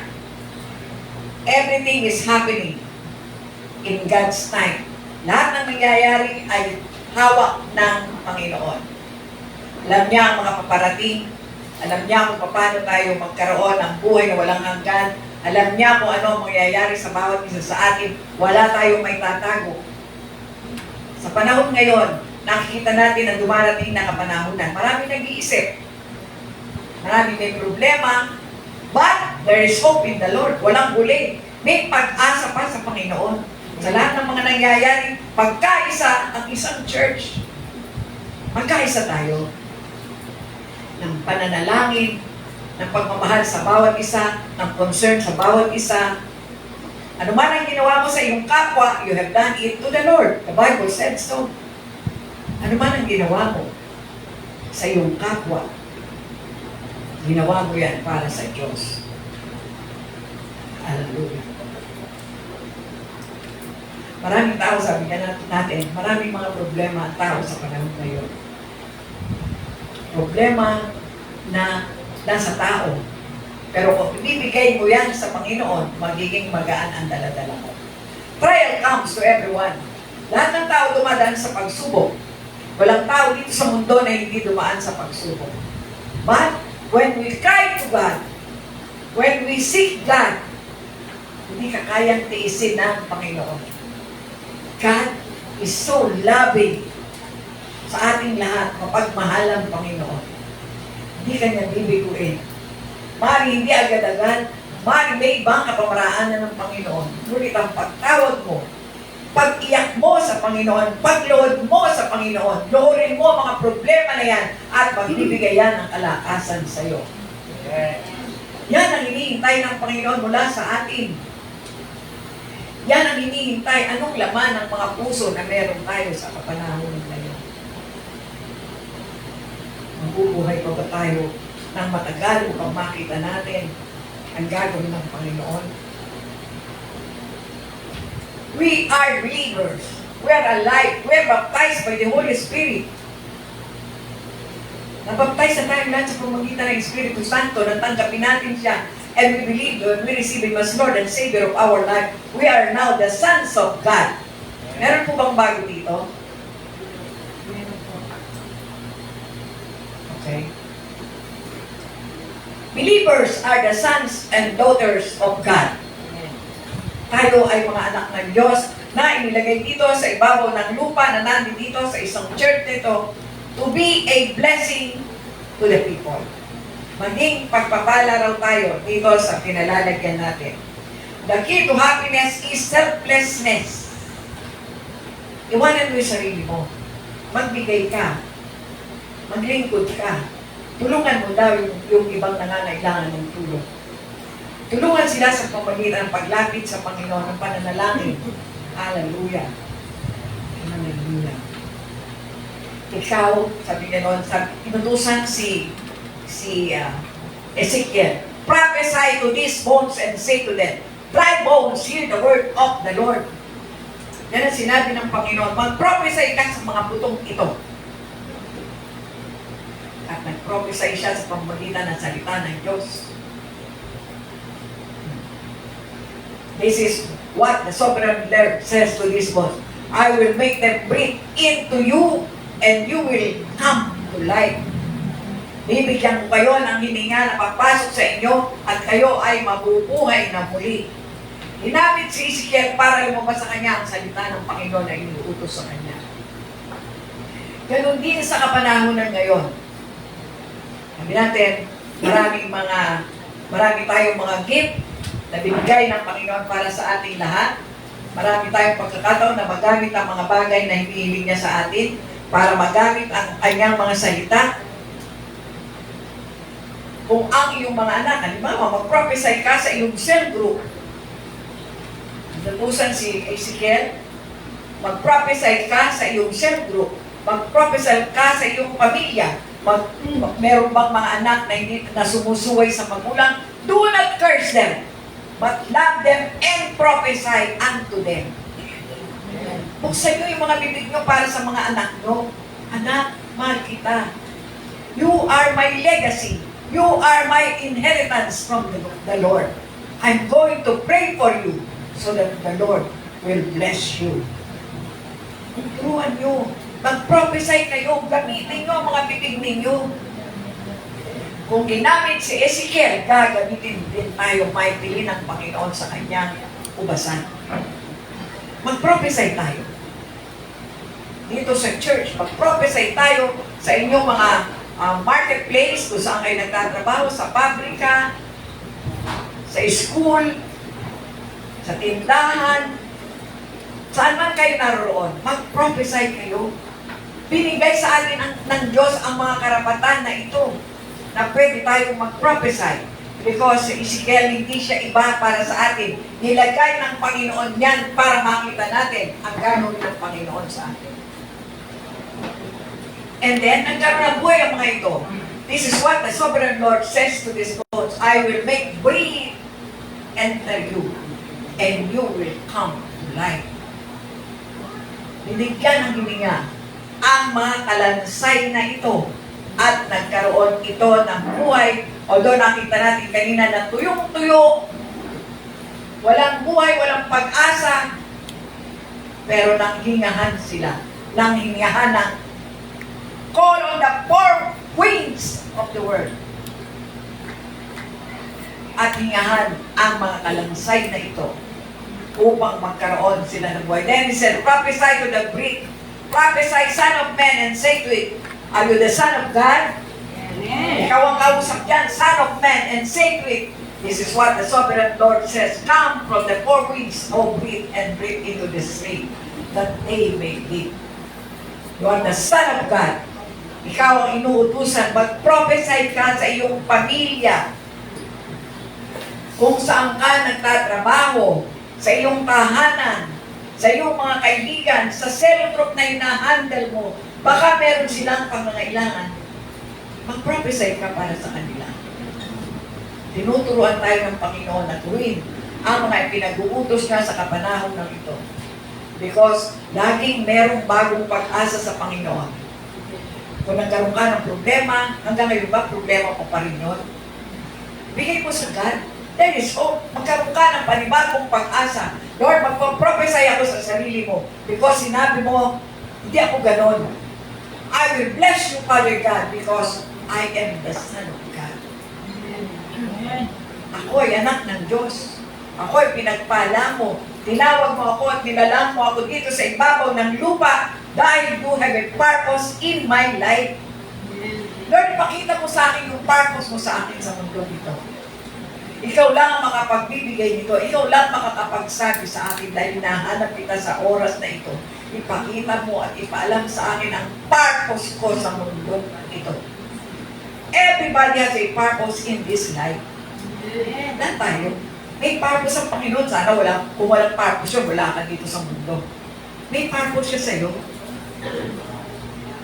Everything is happening in God's time. Lahat ng nangyayari ay hawak ng Panginoon. Alam niya ang mga paparating. Alam niya kung paano tayo magkaroon ng buhay na walang hanggan. Alam niya kung ano ang mangyayari sa bawat isa sa atin. Wala tayong may tatago. Sa panahon ngayon, nakikita natin ang dumarating na kapanahunan. Marami nag-iisip. Marami may problema. But there is hope in the Lord. Walang huli. May pag-asa pa sa Panginoon. Sa lahat ng mga nangyayari, pagkaisa ang isang church. Magkaisa tayo ng pananalangin, ng pagmamahal sa bawat isa, ng concern sa bawat isa. Ano man ang ginawa mo sa iyong kapwa, you have done it to the Lord. The Bible said so. Ano man ang ginawa mo sa iyong kapwa, ginawa mo yan para sa Diyos. Hallelujah. Maraming tao, sabi nga natin, maraming mga problema ang tao sa panahon ngayon. Problema na nasa tao. Pero kung ibibigay mo yan sa Panginoon, magiging magaan ang daladala mo. Trial comes to everyone. Lahat ng tao dumadaan sa pagsubok. Walang tao dito sa mundo na hindi dumaan sa pagsubok. But when we cry to God, when we seek God, hindi ka kayang tiisin ng Panginoon. God is so loving sa ating lahat, mapagmahal ang Panginoon. Hindi ka niya bibiguin. Mari hindi agad-agad, mari may ibang kapamaraanan ng Panginoon. Ngunit ang pagtawag mo, pag-iyak mo sa Panginoon, pagluhod mo sa Panginoon, luhurin mo ang mga problema na yan at magbibigay yan ng kalakasan sa iyo. Yan ang hinihintay ng Panginoon mula sa atin. Yan ang hinihintay. Anong laman ng mga puso na meron tayo sa kapanahon ngayon? Mabubuhay pa ba tayo ng matagal upang makita natin ang gagawin ng Panginoon? We are believers. We are alive. We are baptized by the Holy Spirit. Nabaptize na tayo lahat sa pamamagitan ng Espiritu Santo. Natanggapin natin siya. And we believe that we receive Him as Lord and Savior of our life. We are now the sons of God. Meron po bang bago dito? Okay. Believers are the sons and daughters of God. Tayo ay mga anak ng Diyos na inilagay dito sa ibabaw ng lupa na nandito sa isang church nito to be a blessing to the people. Maging pagpapala raw tayo dito sa pinalalagyan natin. The key to happiness is selflessness. Iwanan mo yung sarili mo. Magbigay ka. Maglingkod ka. Tulungan mo daw yung ibang nangangailangan ng tulong. Tulungan sila sa pamagitan ng paglapit sa Panginoon ng pananalangin. Hallelujah. Hallelujah. Ikaw, sabi niya noon, inutusan si Ezekiel, prophesy to these bones and say to them, dry bones, hear the word of the Lord. Yan ang sinabi ng Panginoon, mag-prophesy ka sa mga putong ito. At nag-prophesy siya sa pamamagitan ng salita ng Diyos. This is what the sovereign Lord says to these bones. I will make them breathe into you and you will come to life. Bibigyan ko kayo ng hininga na papasok sa inyo at kayo ay mabubuhay na muli. Hinamit si Ezekiel para lumabas sa kanya ang salita ng Panginoon na inuutos sa kanya. Ganon din sa kapanahonan ngayon. Sabi natin, marami tayong mga gift na binigay ng Panginoon para sa ating lahat. Marami tayong pagkakataon na magamit ang mga bagay na hinihiling niya sa atin para magamit ang kanyang mga salita. Kung ang iyong mga anak, halimbawa, mag-prophesy ka sa iyong cell group. Natusan si Ezekiel, mag-prophesy ka sa iyong cell group. Mag-prophesy ka sa iyong pamilya. Meron bang mga anak na hindi na sumusuway sa magulang? Do not curse them, but love them and prophesy unto them. Buksan nyo yung mga bibig nyo para sa mga anak nyo. Anak, mahal kita. You are my legacy. You are my inheritance from the Lord. I'm going to pray for you so that the Lord will bless you. Turuan nyo. Mag-prophesy kayo. Gamitin nyo ang mga bibig ninyo. Kung ginamit si Ezekiel, gagamitin din tayo mightily ng Panginoon sa kanyang ubasan. Mag-prophesy tayo. Dito sa church, mag-prophesy tayo sa inyong mga marketplace, kung saan kayo nagtatrabaho, sa pabrika, sa school, sa tindahan, saan man kayo naroon, mag-prophesy kayo. Binigay sa atin ng Diyos ang mga karapatan na ito, na pwede tayong mag-prophesy. Because si Ezekiel, hindi siya iba para sa atin. Nilagay ng Panginoon yan para makita natin ang gano'n ng Panginoon sa atin. And then, nagkaroon ng buhay ang mga ito. This is what the Sovereign Lord says to these bones. I will make breath enter you, and you will come to life. Binigyan ng hininga ang mga kalansay na ito at nagkaroon ito ng buhay. Although nakita natin kanina na tuyong-tuyo, walang buhay, walang pag-asa, pero nanghingahan sila. Nanghingahan ng call on the four winds of the world. At hingahan ang mga kalansay na ito upang magkaroon sila ng buhay. Then he said, prophesy to the brick, prophesy, son of man, and say to it, are you the son of God? Amen. Ikaw ang kausap dyan, son of man, and say to it, this is what the Sovereign Lord says, come from the four winds, O breathe, and breathe into the stream, that they may live. You are the son of God. Ikaw ang inuutusan, mag-prophesy ka sa iyong pamilya, kung saan ka nagtatrabaho, sa iyong tahanan, sa iyong mga kaibigan, sa cell group na hinahandle mo, baka meron silang pangangailangan, mag-prophesy ka para sa kanila. Tinuturuan tayo ng Panginoon na tuwin ang mga pinag-uutos niya sa kapanahon ng ito. Because laging merong bagong pag-asa sa Panginoon. Kung nagkaroon ka ng problema, hanggang ngayon ba problema ko pa rin yun? Bigay mo sa God. There is hope. Magkaroon ka ng panibagong pag-asa. Lord, magpo-prophesy ako sa sarili mo. Because sinabi mo, hindi ako ganon. I will bless you, Father God, because I am the Son of God. Amen. Ako ay anak ng Diyos. Ako ay pinagpala mo. Tinawag mo ako at nilalang mo ako dito sa ibabaw ng lupa dahil you have a purpose in my life. Lord, pakita mo sa akin yung purpose mo sa akin sa mundo dito. Ikaw lang ang makapagbibigay nito. Ikaw lang makakapagsabi sa akin dahil nahanap kita sa oras na ito. Ipakita mo at ipaalam sa akin ang purpose ko sa mundo ito. Everybody has a purpose in this life. Lahat tayo. May purpose ang Panginoon. Sana kung walang purpose yun, wala ka dito sa mundo. May purpose siya sa'yo.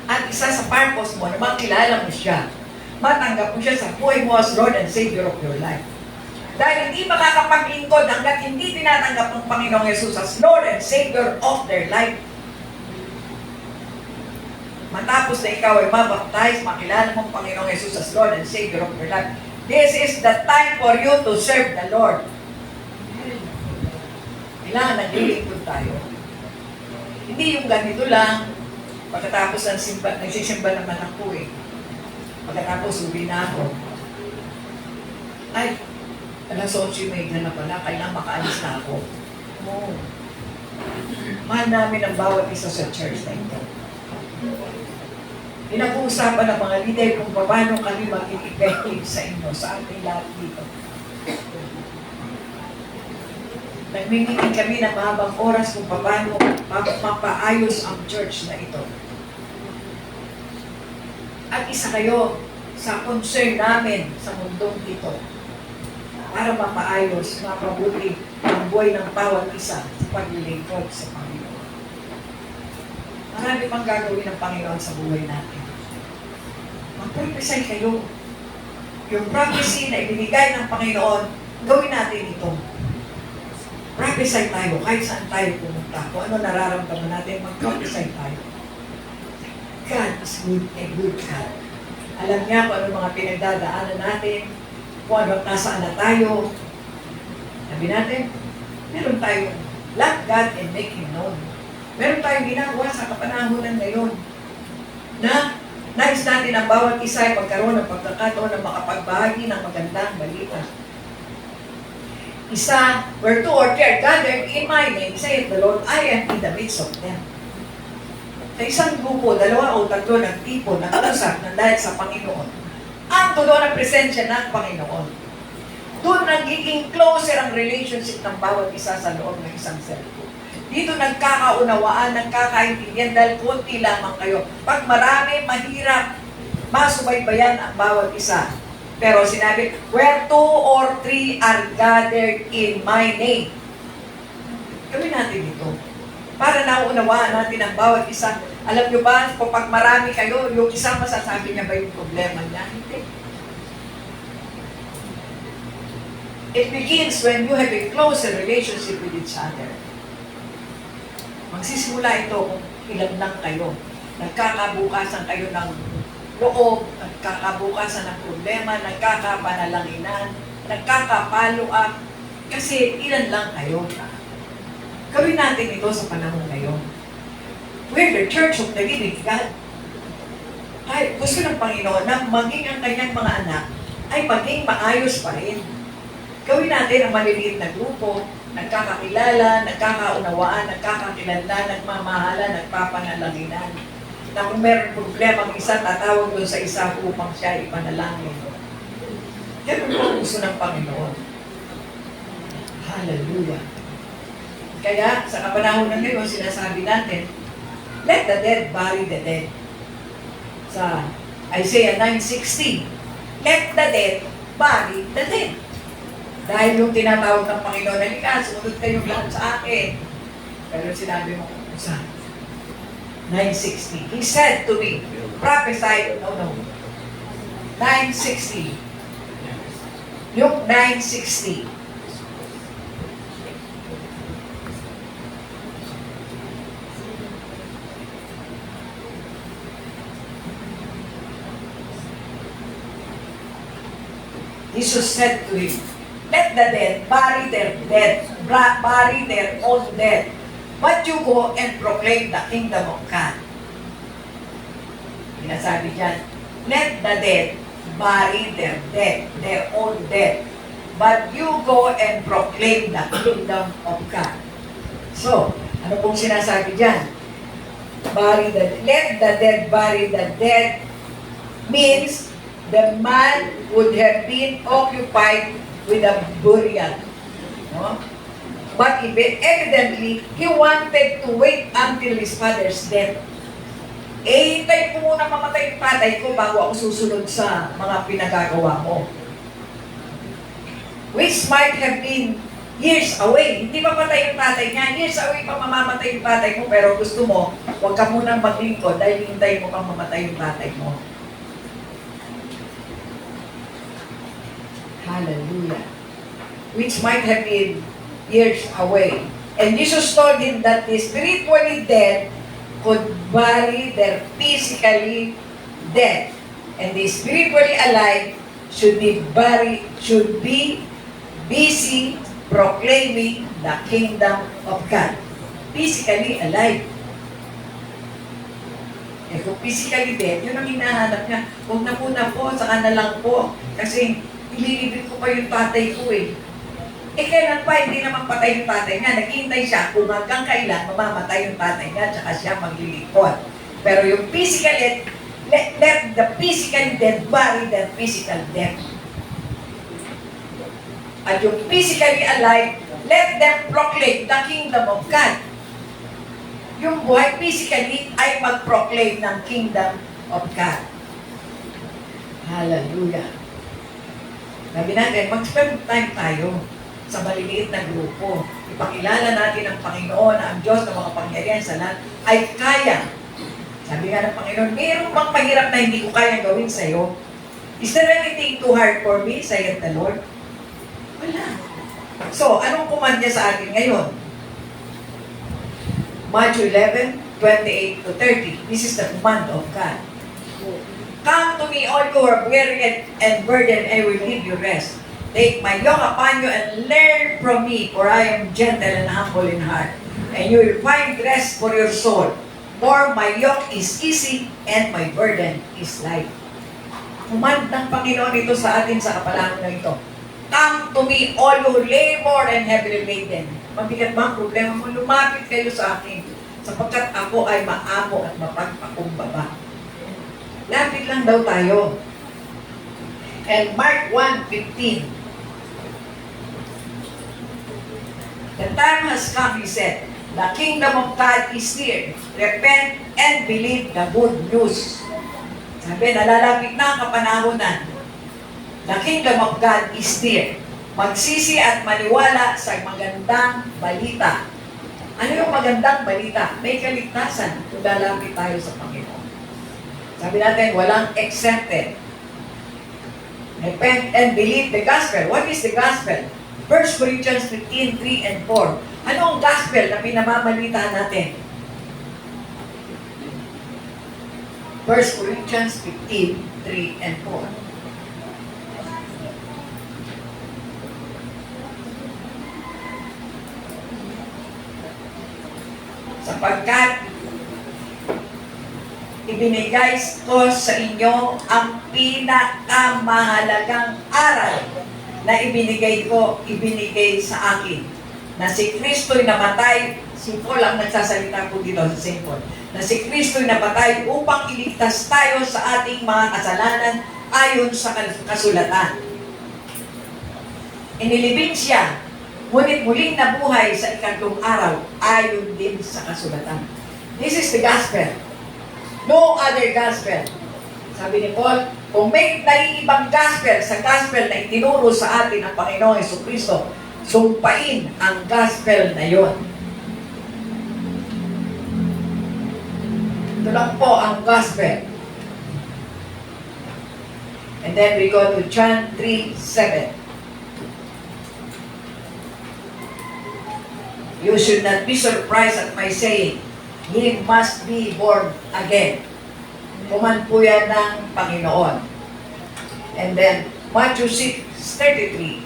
At isa sa purpose mo, na makilala mo siya, matanggap mo siya sa buhay mo as Lord and Savior of your life. Dahil hindi makakapaglingkod hanggat hindi tinatanggap ng Panginoong Yesus as Lord and Savior of their life. Matapos na ikaw ay mabaptize, makilala mong Panginoong Yesus as Lord and Savior of your life. This is the time for you to serve the Lord. Kailangan naglilingkod tayo. Hindi yung ganito lang, pagkatapos ng simba, nagsisimba naman ako eh. Pagkatapos uwi na ako. Ay, alas 8:30 na pala, kailangan makaalis na ako. Oh. Mahal namin ang bawat isa sa church na ito. Pinag-uusapan ng mga leader kung paano kami maging effective sa inyo, sa ating lahat dito. Nagmimiting kami ng mahabang oras kung paano mapaayos ang church na ito. At isa kayo sa concern namin sa mundong ito para mapaayos, mapabuti ang buhay ng bawat isa sa paglilingkod sa Panginoon. Marami pang gagawin ng Panginoon sa buhay natin. Mag-prophesy kayo. Yung prophecy na ibinigay ng Panginoon, gawin natin ito. Prophesy tayo, kahit saan tayo pumunta. Kung ano nararamdaman natin, mag-prophesy tayo. God is good and good God. Alam niya kung ano mga pinagdadaanan natin, kung ano nasaan na tayo. Sabi natin, meron tayong love God and make Him known. Meron tayong ginagawa sa kapanahonan ngayon na nais natin ang bawat isa ay magkaroon ng pagkakataon na makapagbahagi ng magandang balita. Isa, where two or three are gathered in my name, saith the Lord, I am in the midst of them. Sa isang grupo, 2 o 3 nagtipon, nag-usap ng dahil sa Panginoon. Ando doon ang presensya ng Panginoon. Doon nagiging closer ang relationship ng bawat isa sa loob ng isang cellphone. Dito nagkakaunawaan, nagkakaintindihan dahil konti lamang kayo. Pag marami, mahirap masubaybayan ang bawat isa. Pero sinabi, where 2 or 3 are gathered in my name. Gawin natin ito. Para naunawaan natin ang bawat isa. Alam nyo ba, kapag marami kayo, yung isang masasabi niya ba yung problema niya? Hindi. It begins when you have a closer relationship with each other. Magsisimula ito kung ilan lang kayo. Nagkakabukasan kayo ng loob, nagkakabukasan ng problema, nagkakapanalanginan, nagkakapalo up, kasi ilan lang kayo. Gawin natin ito sa panahon ngayon. We're the church of the living God. Ay, gusto ng Panginoon na maging ang kanyang mga anak ay maging maayos pa rin. Gawin natin ang maliliit na grupo, nagkakakilala, nagkakaunawaan, nagkakakilanlan, nagmamahala, nagpapanalaginan. Na kung meron problema ang isa, tatawag doon sa isa upang siya ipanalangin. Yan ang gusto ng Panginoon. Hallelujah. Kaya sa kapanahon ng ngayon, sinasabi natin, let the dead bury the dead. Sa Isaiah 9:16, let the dead bury the dead. Dahil yung tinatawag ng Panginoon, halika, sumunod kayong lahat sa akin. Pero sinabi mo, saan? 9:60. He said to me, prophesy, no. 9:60. Yung 9:60. Jesus said to him, let the dead bury their dead, bury their own dead. But you go and proclaim the kingdom of God. Sinasabi dyan, let the dead bury their dead, their own dead. But you go and proclaim the kingdom of God. So, ano pong sinasabi dyan? Let the dead bury the dead means the man would have been occupied with a burial. No? But evidently, he wanted to wait until his father's death. Hintay ko muna mamatay yung tatay ko bago ako susunod sa mga pinagagawa mo. Which might have been years away. Hindi pa patay yung tatay niya. Years away pa mamamatay yung tatay mo, pero gusto mo, huwag ka munang maglingkod dahil hintay mo pang mamatay yung tatay mo. Hallelujah. Which might have been years away. And Jesus told him that the spiritually dead could bury their physically dead. And the spiritually alive should be busy proclaiming the kingdom of God. Physically alive. Eh kung physically dead, yun ang hinahanap niya. Huwag na muna po, saka na lang po. Kasi ililibig ko pa yung tatay ko eh. Eh kailan pa, hindi naman patay yung tatay niya. Naghihintay siya kung hanggang kailan mamamatay yung tatay niya tsaka siya maglilipot. Pero yung physically, let the physically dead bury their physical death. At yung physically alive, let them proclaim the kingdom of God. Yung buhay physically ay mag-proclaim ng kingdom of God. Hallelujah. Sabi natin, mag-spend time tayo sa maliliit na grupo. Ipakilala natin ang Panginoon na ang Diyos na makapangyarihan sa lahat ay kaya Sabi nga ng Panginoon, mayroon bang mahirap na hindi ko kayang gawin sa'yo? Is there anything too hard for me, saith the Lord? Wala. So, anong command niya sa atin ngayon? Matthew 11:28 to 30. This is the command of God. Come to me, all who are weary and burdened, and I will give you rest. Take my yoke upon you and learn from me, for I am gentle and humble in heart, and you will find rest for your soul. For my yoke is easy and my burden is light. Command ng Panginoon ito sa atin sa kapalaran na ito. Come to me, all who labor and heavily laden. Mabigat ba ang problema mo? Lumapit kayo sa akin, sapagkat ako ay maamo at mapagpakumbaba. Lapit lang daw tayo. And Mark 1:15. The time has come, he said. The kingdom of God is near. Repent and believe the good news. Sabi, nalalapit na ang kapanahonan. The kingdom of God is near. Magsisi at maniwala sa magandang balita. Ano yung magandang balita? May kaligtasan kung lalapit tayo sa Panginoon. Sabi natin, walang exempted. Repent and believe the gospel. What is the gospel? 1 Corinthians 15:3 and 4. Ano ang gospel na pinamamalita natin? 1 Corinthians 15:3 and 4. Sapagkat ibinigay ko sa inyo ang pinakamahalagang aral na ibinigay sa akin, na si Kristo'y namatay. Si Paul ang nagsasalita po dito sa St. Paul, na si Kristo'y namatay upang iligtas tayo sa ating mga kasalanan ayon sa kasulatan. Inilibing siya, ngunit muling nabuhay sa ikatlong araw ayon din sa kasulatan. This is the gospel. No other gospel. Sabi ni Paul, kung may naiibang gospel sa gospel na itinuro sa atin ng Panginoong Jesucristo, sumpain ang gospel na yon. Ito lang po ang gospel. And then we go to John 3:7. You should not be surprised at my saying, ye must be born again. Command po yan ng Panginoon. And then, Matthew 6:33.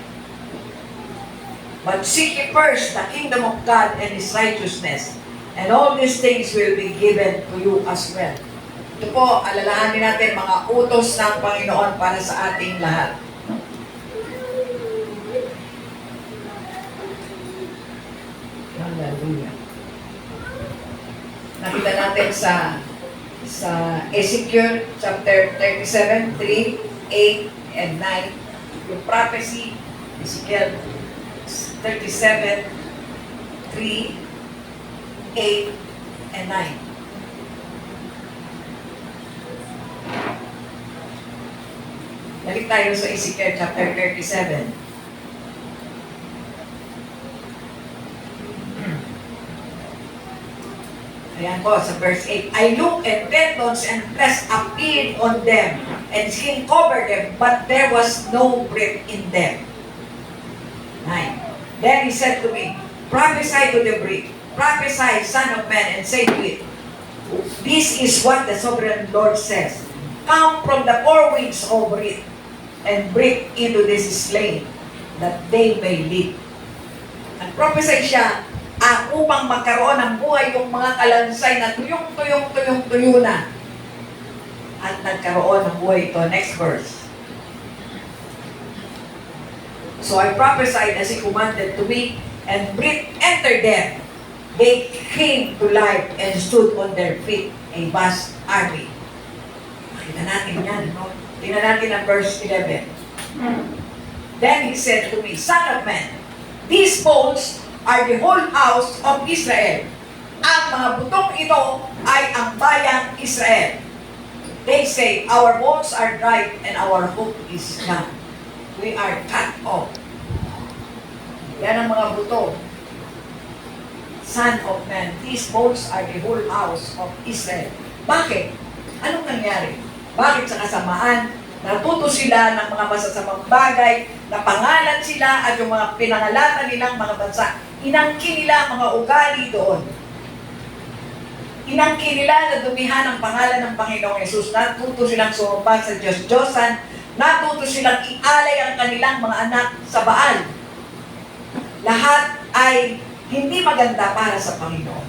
But seek ye first the kingdom of God and His righteousness, and all these things will be given to you as well. Ito po, alalahanin natin mga utos ng Panginoon para sa ating lahat. Hallelujah. Nakita natin sa Ezekiel chapter 37, 3, 8, and 9. Yung prophecy, Ezekiel 37, 3, 8, and 9. Balik tayo sa Ezekiel chapter 37. Ayan po, sa verse 8. I looked, and tendons and flesh appeared on them, and skin covered them, but there was no breath in them. 9. Then he said to me, prophesy to the breath, prophesy, son of man, and say to it, this is what the sovereign Lord says. Come from the four winds, O breath, and breathe into this slain, that they may live. Nag-prophesy siya, upang magkaroon ng buhay yung mga kalansay na tuyong na. At nagkaroon ng buhay ito. Next verse. So I prophesied as he commanded to me, and breath entered them. They came to life and stood on their feet, a vast army. Makita natin yan, no? Tingnan natin ang verse 11. Then he said to me, son of man, these bones are the whole house of Israel. Ang mga butong ito ay ang bayang Israel. They say, our bones are dried and our hope is gone. We are cut off. Yan ang mga buto. Son of man, these bones are the whole house of Israel. Bakit? Anong nangyari? Bakit sa kasamaan, natuto sila ng mga masasamang bagay, napangalan sila at yung mga pinangalatan nilang mga bansa, inangkin nila ang mga ugali doon. Inangkin nila na dumihan ang pangalan ng Panginoong Yesus. Natuto silang sumamba sa Diyos-Diyosan. Natuto silang ialay ang kanilang mga anak sa Baal. Lahat ay hindi maganda para sa Panginoon.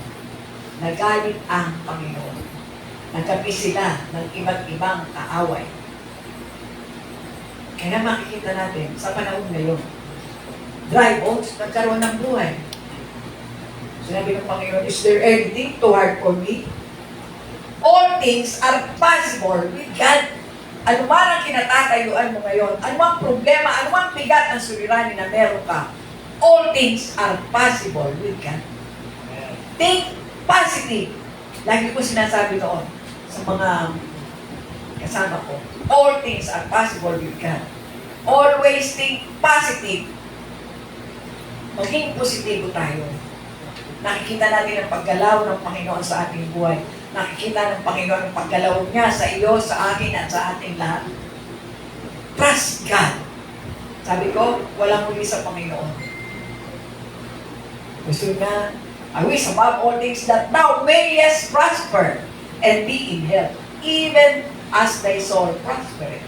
Nagalit ang Panginoon. Nagkapi sila ng iba't ibang kaaway. Kaya makikita natin sa panahon ngayon, dry bones nagkaroon ng buhay. Sinabi ng Panginoon, is there anything too hard for me? All things are possible with God. Ano man ang kinatatayuan mo ngayon, ano ang problema, ano ang bigat ng suliranin na meron ka, all things are possible with God. Think positive. Lagi ko sinasabi noon sa mga kasama ko, all things are possible with God. Always think positive. Maging positibo tayo. Nakikita natin ang paggalaw ng Panginoon sa ating buhay. Nakikita ng Panginoon ang paggalaw niya sa iyo, sa akin, at sa ating lahat. Trust God. Sabi ko, walang muli sa Panginoon. Gusto na, I wish above all things that thou mayest prosper and be in health, even as thy soul prospereth.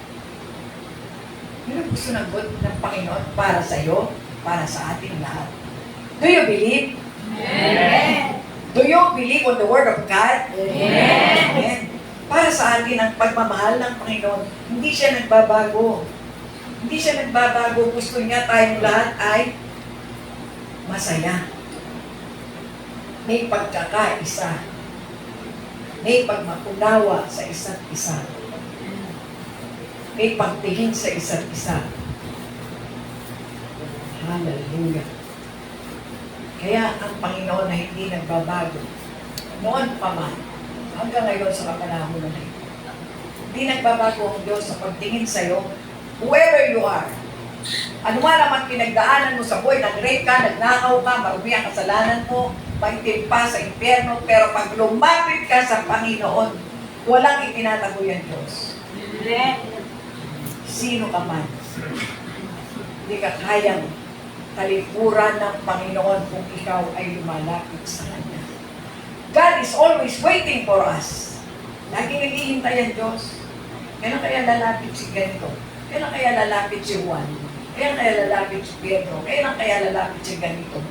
Yun ang gusto ng Panginoon para sa iyo, para sa ating lahat. Do you believe? Amen. Do you believe on the Word of God? Amen. Amen. Para sa atin ang pagmamahal ng Panginoon, hindi siya nagbabago. Hindi siya nagbabago. Gusto niya tayong lahat ay masaya. May pagkakaisa. May pagmakunawa sa isa't isa. May pagtingin sa isa't isa. Hallelujah. Kaya ang Panginoon na hindi nagbabago, noon pa man, hanggang ngayon sa kapanahon na ito, hindi nagbabago ang Diyos sa pagtingin sa iyo, whoever you are. Ano man naman pinagdaanan mo sa buhay, nag-rape ka, nagnakaw ka, marumi ang kasalanan mo, maitim pa sa impyerno, pero pag lumapit ka sa Panginoon, walang itinatago yan Diyos. Sino ka man, hindi ka kayang talikuran ng Panginoon kung ikaw ay lumalapit sa Kanya. God is always waiting for us. Laging naghihintay ang Diyos. Kailan kaya lalapit si ganito? Kailan kaya lalapit si Juan? Kailan kaya lalapit si Pedro? Kailan kaya lalapit si ganito?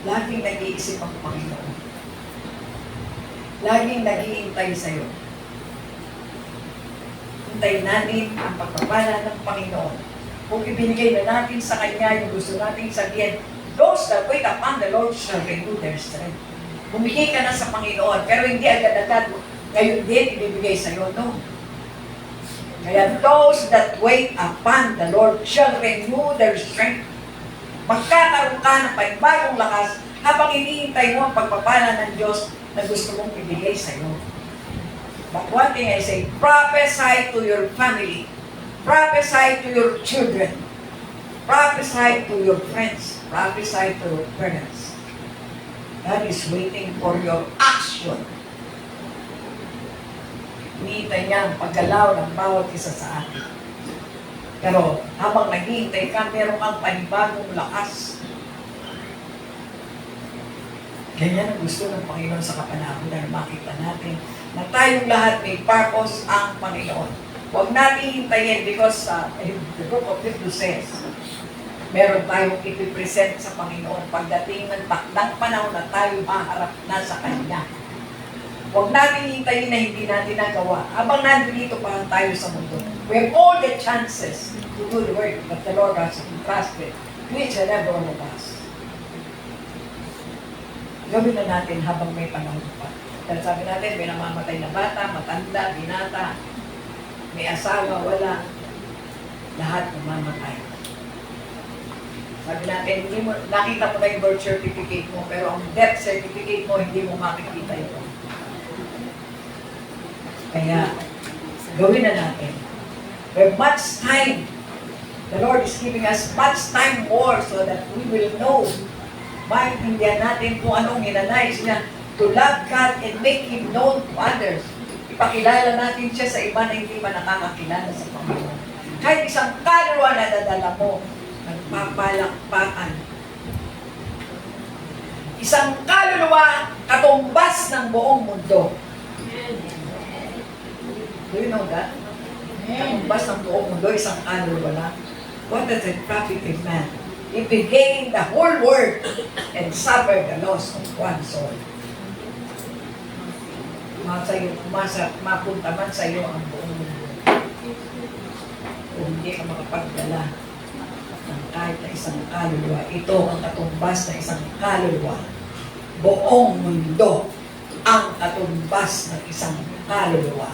Laging nag-iisip ang Panginoon. Laging naghihintay sa iyo. Hintayin natin ang pagpapala ng Panginoon. Kung ibinigay na natin sa Kanya yung gusto nating sabihin, those that wait upon the Lord shall renew their strength. Bumigay ka na sa Panginoon, pero hindi agad-agad ngayon din ibibigay sa iyo, no? Kaya those that wait upon the Lord shall renew their strength. Magkakaroon ka ng panibagong lakas habang hinihintay mo ang pagpapala ng Diyos na gusto mong ibigay sa iyo. But one thing I say, prophesy to your family. Prophesy to your children. Prophesy to your friends. Prophesy to your parents. God is waiting for your action. Hinihintay niya ang paggalaw ng bawat isa sa atin. Pero habang naghihintay ka, meron kang panibagong lakas. Ganyan ang gusto ng Panginoon sa kapanahon na makita natin na tayong lahat may purpose ang Panginoon. Huwag natin hintayin because the book of Hebrews says, meron tayong ipipresent sa Panginoon pagdating ng takdang panahon na tayo maharap na sa Kanya. Huwag natin hintayin na hindi natin nagawa. Habang nandito pa tayo sa mundo, we have all the chances to do the work that the Lord has entrusted to each and every one of us. Gawin na natin habang may panahon pa. Dahil sabi natin, may namamatay na bata, matanda, binata, may asawa, wala. Lahat namamatay. Sabi natin, hindi mo, nakita mo na yung birth certificate mo, pero ang death certificate mo, hindi mo makikita ito. Kaya, gawin na natin. We have much time. The Lord is giving us much time more so that we will know, maintindihan natin kung anong hinanais niya to love God and make Him known to others. ipakilala natin siya sa iba na hindi pa nakakakilala sa Panginoon. Kahit isang kaluluwa na dadala mo, nagpapalakpakan. Isang kaluluwa katumbas ng buong mundo. Do you know that? Katumbas ng buong mundo, isang kaluluwa lang. What does it profit a man? He began the whole world and suffered the loss of one soul. Mapunta man sa iyo ang buong mundo. Kung hindi ka makapagdala ng kahit na isang kaluluwa, ito ang katumbas na isang kaluluwa. Buong mundo ang katumbas ng isang kaluluwa.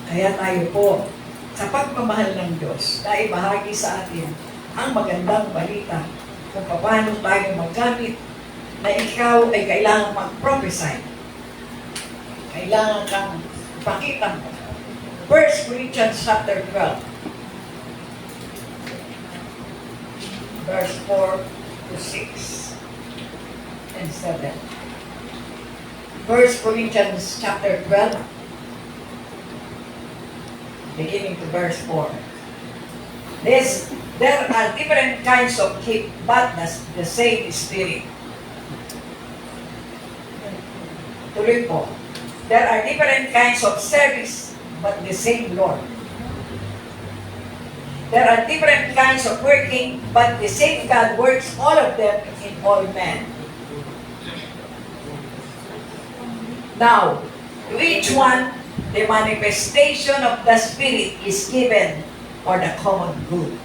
Kaya tayo po, sa pagmamahal ng Diyos, na ibahagi sa atin ang magandang balita kung paano tayo maggamit na ikaw ay kailangan mag-prophesy. Kailangan kang pakita mo. 1 Corinthians chapter 12, verse 4 to 6 and 7. 1 Corinthians chapter 12, beginning to verse 4. There are different kinds of gift, but the same Spirit. Tuloy po. There are different kinds of service, but the same Lord. There are different kinds of working, but the same God works all of them in all men. Now, to each one, the manifestation of the Spirit is given for the common good.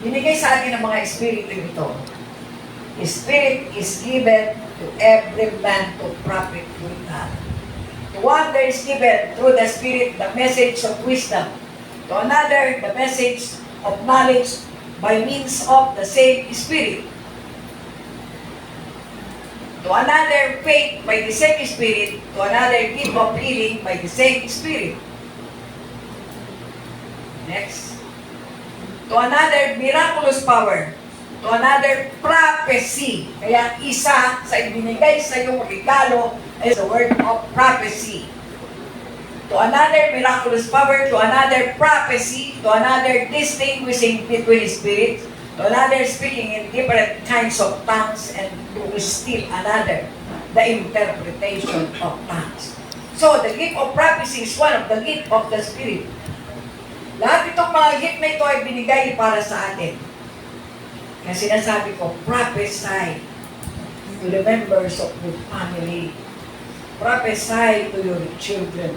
Binigay sa atin ng mga espiritu ito. The Spirit is given to every man to profit with that. To one there is given through the Spirit the message of wisdom. To another, the message of knowledge by means of the same Spirit. To another, faith by the same Spirit. To another, gift of healing by the same Spirit. Next. To another, miraculous power. To another, prophecy. Kaya isa sa ibinigay sa iyong regalo is the word of prophecy. To another, miraculous power. To another, prophecy. To another, distinguishing between spirits. To another, speaking in different kinds of tongues. And to still another, the interpretation of tongues. So, the gift of prophecy is one of the gift of the Spirit. Lahat itong mga gift na ito ay binigay para sa atin. Kaya sinasabi ko, prophesy to the members of the family. Prophesy to your children,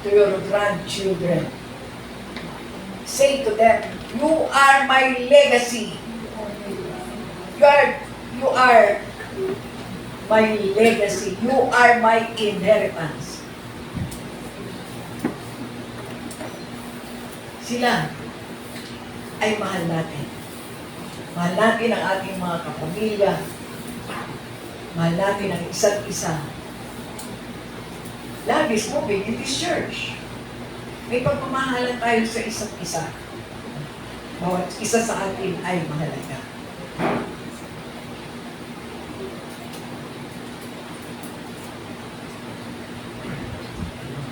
to your grandchildren. Say to them, you are my legacy. You are my legacy. You are my inheritance. Sila ay mahal natin. Mahal natin ang ating mga kapamilya. Mahal natin ang isa't isa. Love is moving in this church. May pagmamahalan tayo sa isa't isa. Bawat isa sa atin ay mahalaga.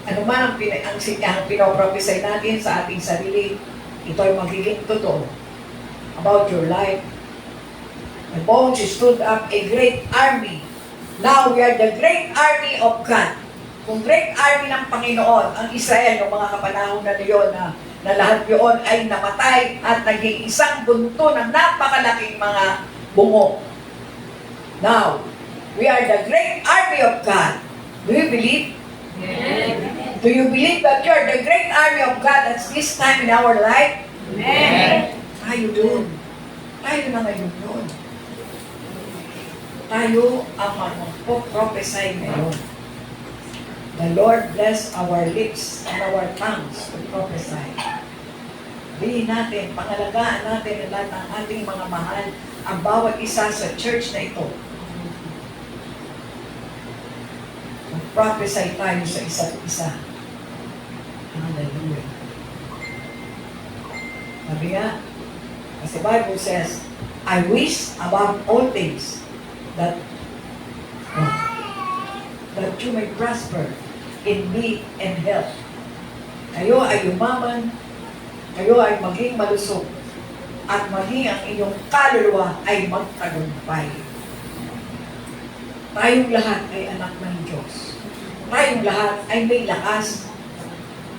Ano man ang pinoprophesy natin sa ating sarili, ito ay magiging totoo about your life. The bones stood up a great army. Now we are the great army of God. Kung great army ng Panginoon, ang Israel, ng mga kapanahon na niyon na lahat yun ay namatay at naging isang bunto ng napakalaking mga bungo. Now, we are the great army of God. Do you believe? Amen. Do you believe that you are the great army of God at this time in our life? Amen. Tayo dun. Tayo na ngayon dun. Tayo ang mag-prophesy ngayon. The Lord bless our lips and our tongues to prophesy. Bilhin natin, pangalagaan natin ang lahat ng ating mga mahal, ang bawat isa sa church na ito. Mag-prophesy tayo sa isa't isa. Hallelujah. Sabi nga, kasi Bible says, I wish above all things that that you may prosper in me and health. Kayo ay yumaman, kayo ay maging malusog, at maging ang inyong kaluluwa ay magtagumpay. Tayong lahat ay anak ng Diyos. Tayong lahat ay may lakas.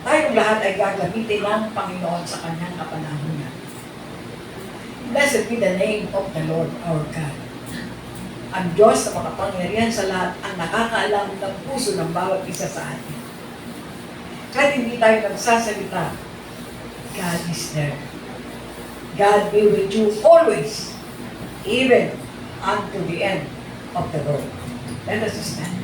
Tayong lahat ay gagamitin ng Panginoon sa kanyang kapanahunan. Blessed be the name of the Lord our God. Ang Diyos na makapangyarihan sa lahat ang nakakaalam ng puso ng bawat isa sa atin. Kahit hindi tayo nagsasalita, God is there. God be with you always, even unto the end of the world. Let us stand.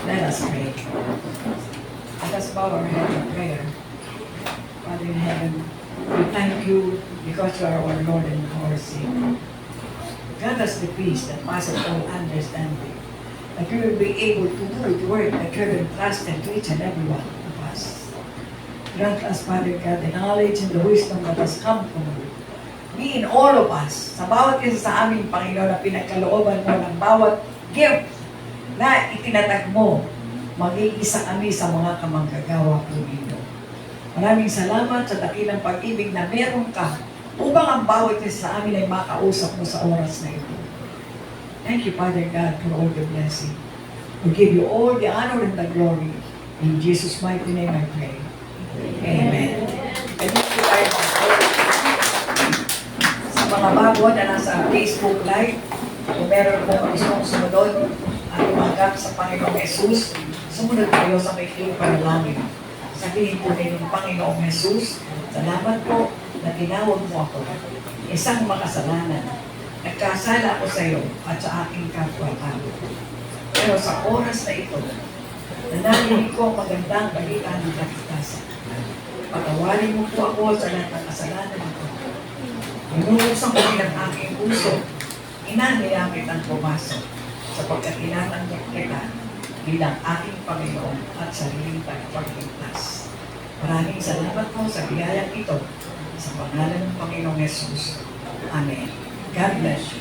Let us pray. Let us bow our head in prayer. Father in heaven, we thank you because you are our Lord and our Savior. Grant us the peace that passes all understanding, that we will be able to do the work that you have entrusted to each and every one of us. Grant us, Father God, the knowledge and the wisdom that has come from you. Be in all of us, sa bawat isa sa aming Panginoon na pinagkalooban mo ng bawat gift na itinatag mo, maging isa kami sa mga kamanggagawa po dito. Maraming salamat sa dakilang pag-ibig na meron ka upang ang bawat isa sa amin ay makausap mo sa oras na ito. Thank you, Father God, for all the blessing. We give you all the honor and the glory. In Jesus' mighty name I pray. Amen. And thank you tayo sa mga bago na nasa Facebook Live. Kung meron po gustong sumunod at tumanggap sa Panginoong Jesus, sumunod kayo sa may panalangin. Sabihin po ninyong Panginoong Jesus, salamat po na tinawag mo ako. Isang makasalanan. Nagkasala ako sa iyo at sa aking kapwa-tao. Pero sa oras na ito, nanarinig ko ang magandang balita ng kaligtasan. Patawarin mo po ako sa lahat ng kasalanan ko. Inuusan ko din ang aking puso. Inanayang kitang pumasok sapagkat tinatanggap kita bilang aking Panginoon at sariling tagapagligtas. Maraming salamat po sa biyayang ito sa pangalan ng Panginoong Jesus. Amen. God bless you.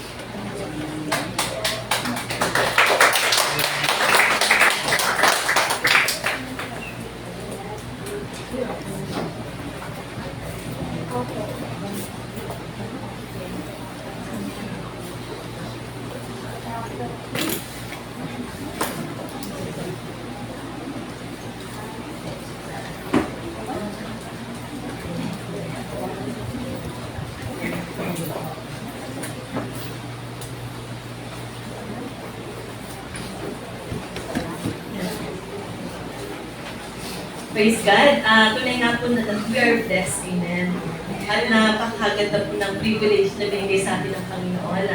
Praise God. Tunay nga po na we are blessed. Amen. At napakaganda po ng privilege na binigay sa atin ng Panginoon.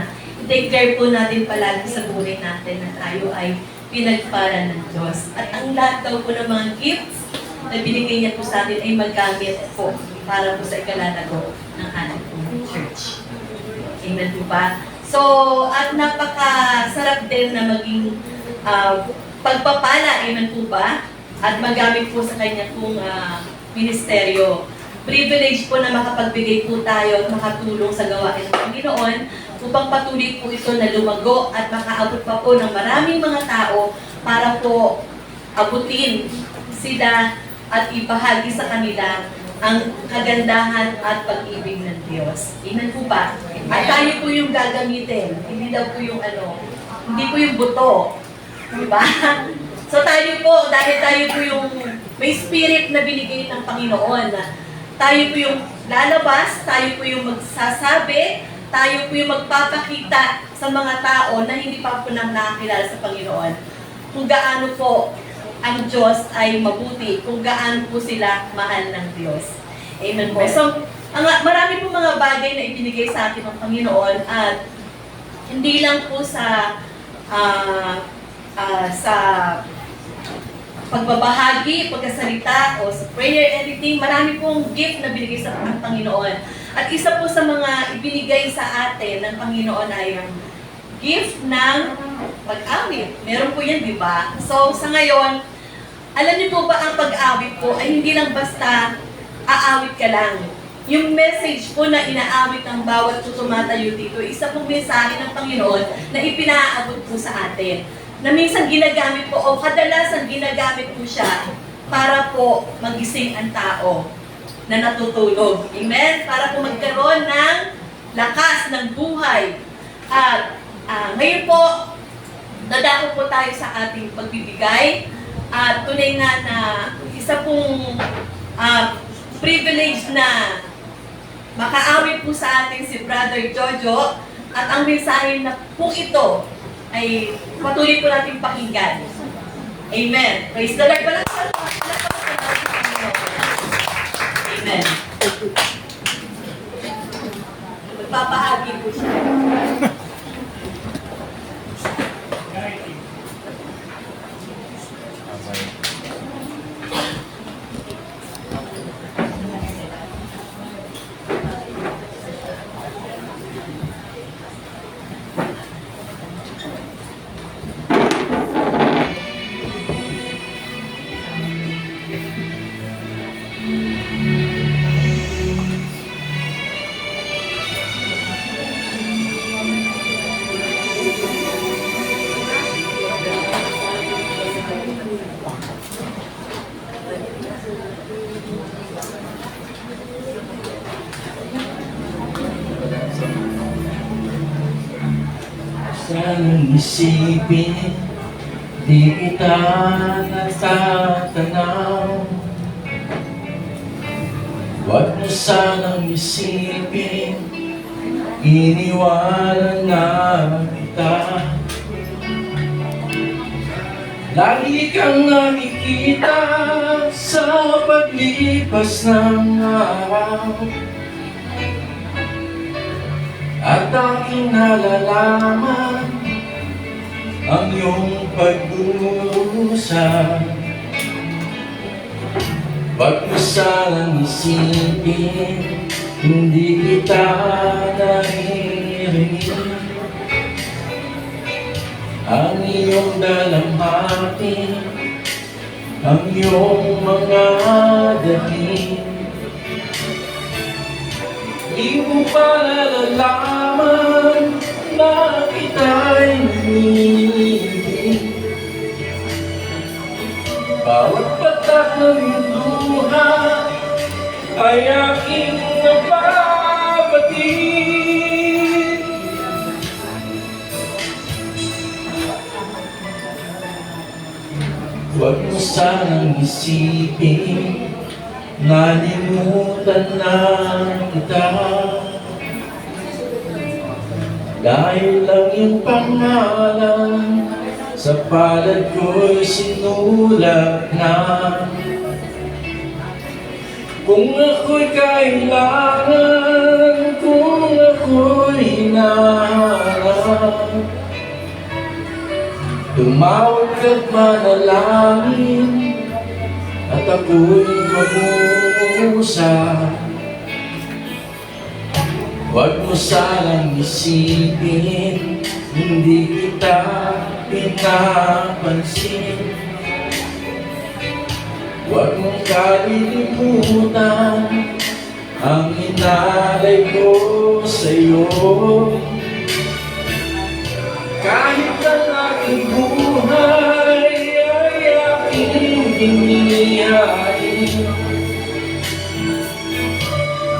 I-take care po natin palagi sa buhay natin na tayo ay pinagpala ng Diyos. At ang lahat daw po ng mga gifts na binigay niya po sa atin ay magamit po para po sa ikalalago ng ating pong church. Amen po ba? So, at napakasarap din na maging pagpapala. Amen po ba? At magamit po sa kanya pong ministeryo. Privilege po na makapagbigay po tayo at makatulong sa gawain ng Panginoon upang patuloy po ito na lumago at makaabot pa po ng maraming mga tao para po abutin sila at ibahagi sa kanila ang kagandahan at pag-ibig ng Diyos. Amen po ba? At tayo po yung gagamitin. Hindi daw po yung hindi po yung buto. Diba? So tayo po, dahil tayo po yung may spirit na binigay ng Panginoon, tayo po yung lalabas, tayo po yung magsasabi, tayo po yung magpapakita sa mga tao na hindi pa po nang nakakilala sa Panginoon kung gaano po ang Diyos ay mabuti, kung gaano po sila mahal ng Diyos. Amen po. So, marami po mga bagay na ibinigay sa atin ng Panginoon at hindi lang po sa pagbabahagi, pagkasalita, o sa prayer editing, marami pong gift na binigay sa Panginoon. At isa po sa mga ibinigay sa atin ng Panginoon ay ang gift ng pag-awit. Meron po yan, di ba? So, sa ngayon, alam niyo po ba ang pag-awit po ay hindi lang basta aawit ka lang. yung message po na inaawit ng bawat tumatayo dito, isa pong mensahe ng Panginoon na ipinaabot po sa atin. Na minsan ginagamit po, o kadalasan ginagamit po siya para po magising ang tao na natutulog. Amen? Para po magkaroon ng lakas ng buhay. At ngayon po, dadako po tayo sa ating pagbibigay. At tunay nga na isa pong privilege na makaawit po sa atin si Brother Jojo. At ang mensahe na po ito ay patuloy po natin pakinggan. Amen. Praise the Lord. Amen. Magpapahagi po siya. Sanang isipin, di kita natatanaw. Huwag mo sanang isipin, iniwanan na kita. Lagi kang nakikita sa paglipas ng araw. At aking nalalaman ang iyong pagdurusa. Huwag mo sanang isipin, hindi kita naririnig. Ang iyong dalamhati, ang iyong mga dahi. Di mo pa nalalaman na kita'y nanginginig. Bawat patak ng luha ay aking nababatid. Huwag mo sanang isipin, nalimutan na kita. Dahil lang yung pangalan sa palad ko'y sinulat na. Kung ako'y kailangan, kung ako'y hinahanap, tumawag ka't manalangin, at ako'y mag-uusap. Huwag mo sanang isipin, hindi kita pinapansin. Huwag mong kalilimutan ang inalay ko sa'yo. Kahit ang aking buhay ay aking hinihain,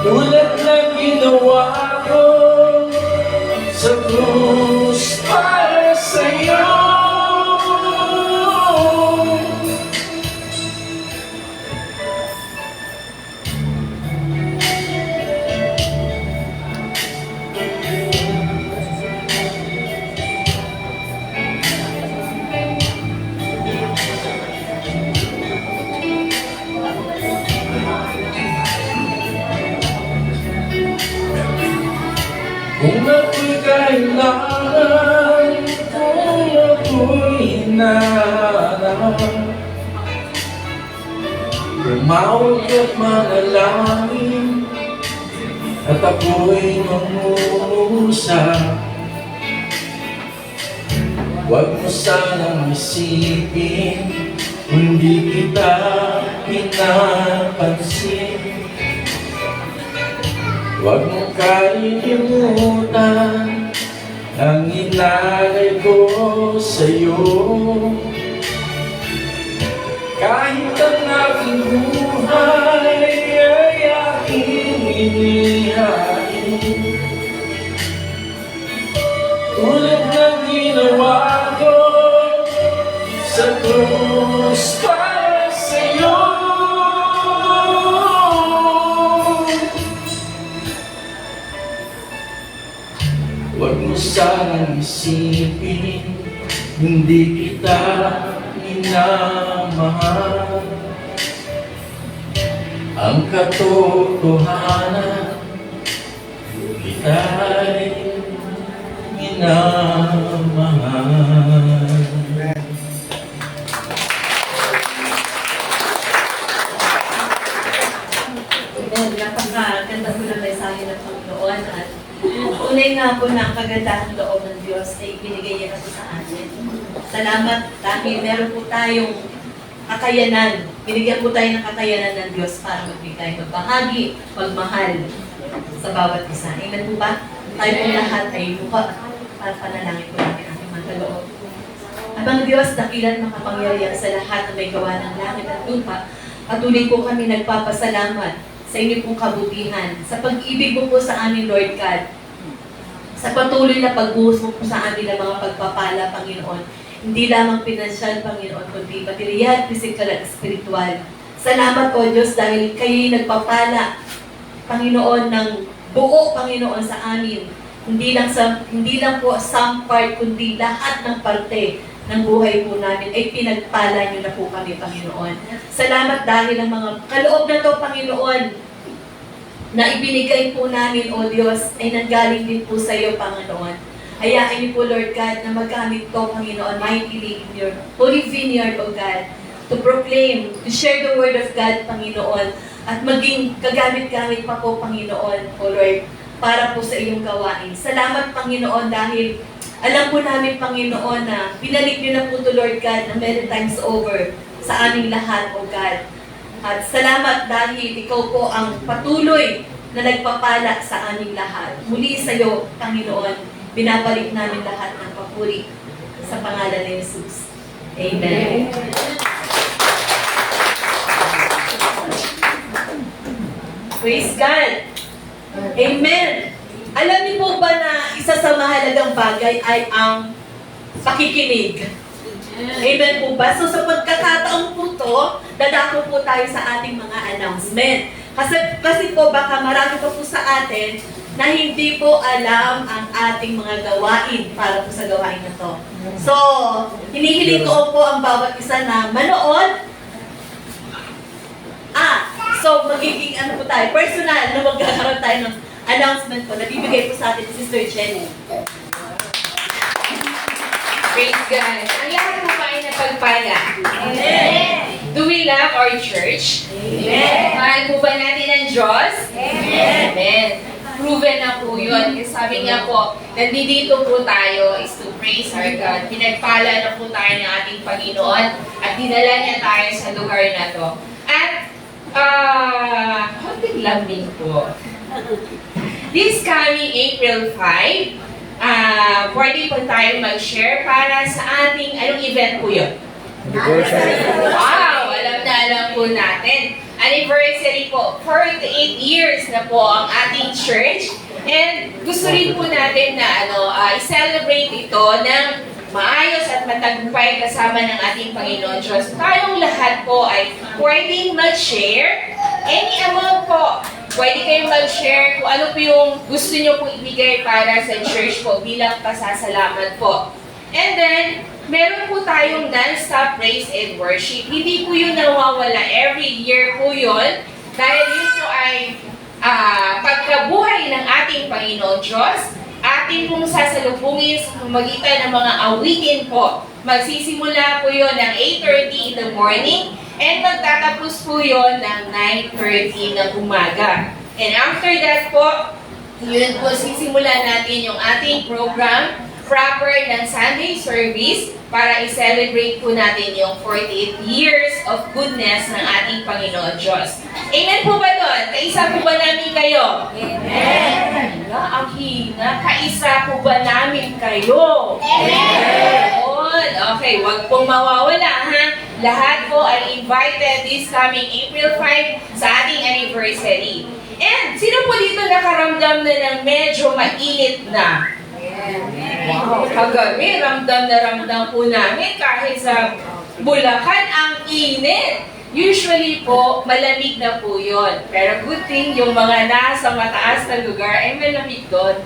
tulad ng ginawa ko sa krus para sa'yo. Kung ako'y kailangan, kung ako'y hinahanap, tumawag at manalangin, at ako'y mangungusap. Huwag mo sanang isipin, hindi kita pinapansin. Huwag mong kalimutan ang inalay ko sa'yo. Kahit ang aking buhay ay aking inihain, tulad ng ginawa ko sa krus para sa'yo. Huwag mo sanang isipin, hindi kita minamahal. Ang katotohanan, kita'y minamahal. Napakaganda po ng mensahe ng Panginoon at tunay nga po na ang kagandahan ng loob ng Diyos ay ibinigay niya po sa atin. Salamat dahil meron po tayong kakayanan. Binigyan po tayo ng kakayanan ng Diyos para magbigay, magbahagi, magmahal sa bawat isa. Amen po ba? Tayo po lahat ay mukha at panalangin po natin ating mga kaloob. Abang Diyos, dakilan makapangyarihan sa lahat na may gawa ng langit at lupa, patuloy po kami nagpapasalamat sa inyo pong kabutihan, sa pag-ibig mo po sa amin, Lord God, sa patuloy na pagbuhos mo po sa amin ng mga pagpapala, Panginoon. Hindi lamang pinansyal, Panginoon, kundi material, physical at spiritual. Salamat po, Diyos, dahil kayo'y nagpapala, Panginoon, ng buo, Panginoon, sa amin. Hindi lang po some part, kundi lahat ng parte ng buhay po namin ay pinagpala niyo na po kami, Panginoon. Salamat dahil ang mga kaloob na to, Panginoon, na ibinigay po namin, O Diyos, ay nanggaling din po sa iyo, Panginoon. Hayaan niyo po, Lord God, na magamit to, Panginoon, mightily in your holy vineyard, O God, to proclaim, to share the word of God, Panginoon, at maging kagamit-gamit pa po, Panginoon, O Lord, para po sa iyong gawain. Salamat, Panginoon, dahil alam po namin, Panginoon, na binalik niyo na po to, Lord God, na many times over sa aming lahat, O God. At salamat dahil ikaw po ang patuloy na nagpapala sa aming lahat. Muli sa iyo, Panginoon, binabalik namin lahat ng papuri sa pangalan ni Jesus. Amen. Praise God. Amen. Alam niyo po ba na isa sa mahalagang bagay ay ang pakikinig? Amen po ba? So sa pagkakataong po to, dadako po tayo sa ating mga announcement. Kasi po baka marami pa po sa atin na hindi po alam ang ating mga gawain para po sa gawain na to. So, hinihiling ko po ang bawat isa na manood. So magiging ano po tayo, personal na magkakaroon tayo ng announcement po na bibigay po sa atin si Sister Jenny. Praise God. Ang lahat po ba ay napagpala? Amen. Do we love our church? Amen. Mahal po ba natin ang Diyos? Amen. Amen. Proven na po yun. Kasi sabi nga po, nandito po tayo is to praise our God. Pinagpala na po tayo ng ating Panginoon at dinala niya tayo sa lugar na to. At, konting lambing po. This coming April 5, pwede po tayo mag-share para sa ating, anong event po yun? Wow! Alam po natin. Anniversary po, 48 years na po ang ating church. And gusto rin po natin na i-celebrate ito ng maayos at matagumpay kasama ng ating Panginoon Diyos. Tayong lahat po ay pwedeng mag-share. Any amount po, pwede kayong mag-share kung ano po yung gusto nyo pong ibigay para sa church po bilang pasasalamat po. And then, meron po tayong non-stop praise and worship. Hindi po yun nawawala. Every year po yun. Dahil yun po ay pagkabuhay ng ating Panginoon Diyos. Ating pong sasalubungin sa pamamagitan ng mga awitin po. Magsisimula po yun ng 8:30 in the morning and magtatapos po yun ng 9:30 ng umaga. And after that po, yun po sisimulan natin yung ating program proper ng Sunday service para i-celebrate po natin yung 48 years of goodness ng ating Panginoon Diyos. Amen po ba doon? Kaisa Kaisa po ba namin kayo? Amen. Ang hina. Kaisa po ba namin kayo? Amen. Okay, wag pong mawawala ha. Lahat po ay invited this coming April 5 sa ating anniversary. And sino po dito nakaramdam na ng medyo mainit na? Wow, kagabi, ramdam na ramdam po namin kahit sa Bulacan ang init. Usually po, malamig na po yun. Pero good thing, yung mga nasa mataas na lugar ay malamig doon.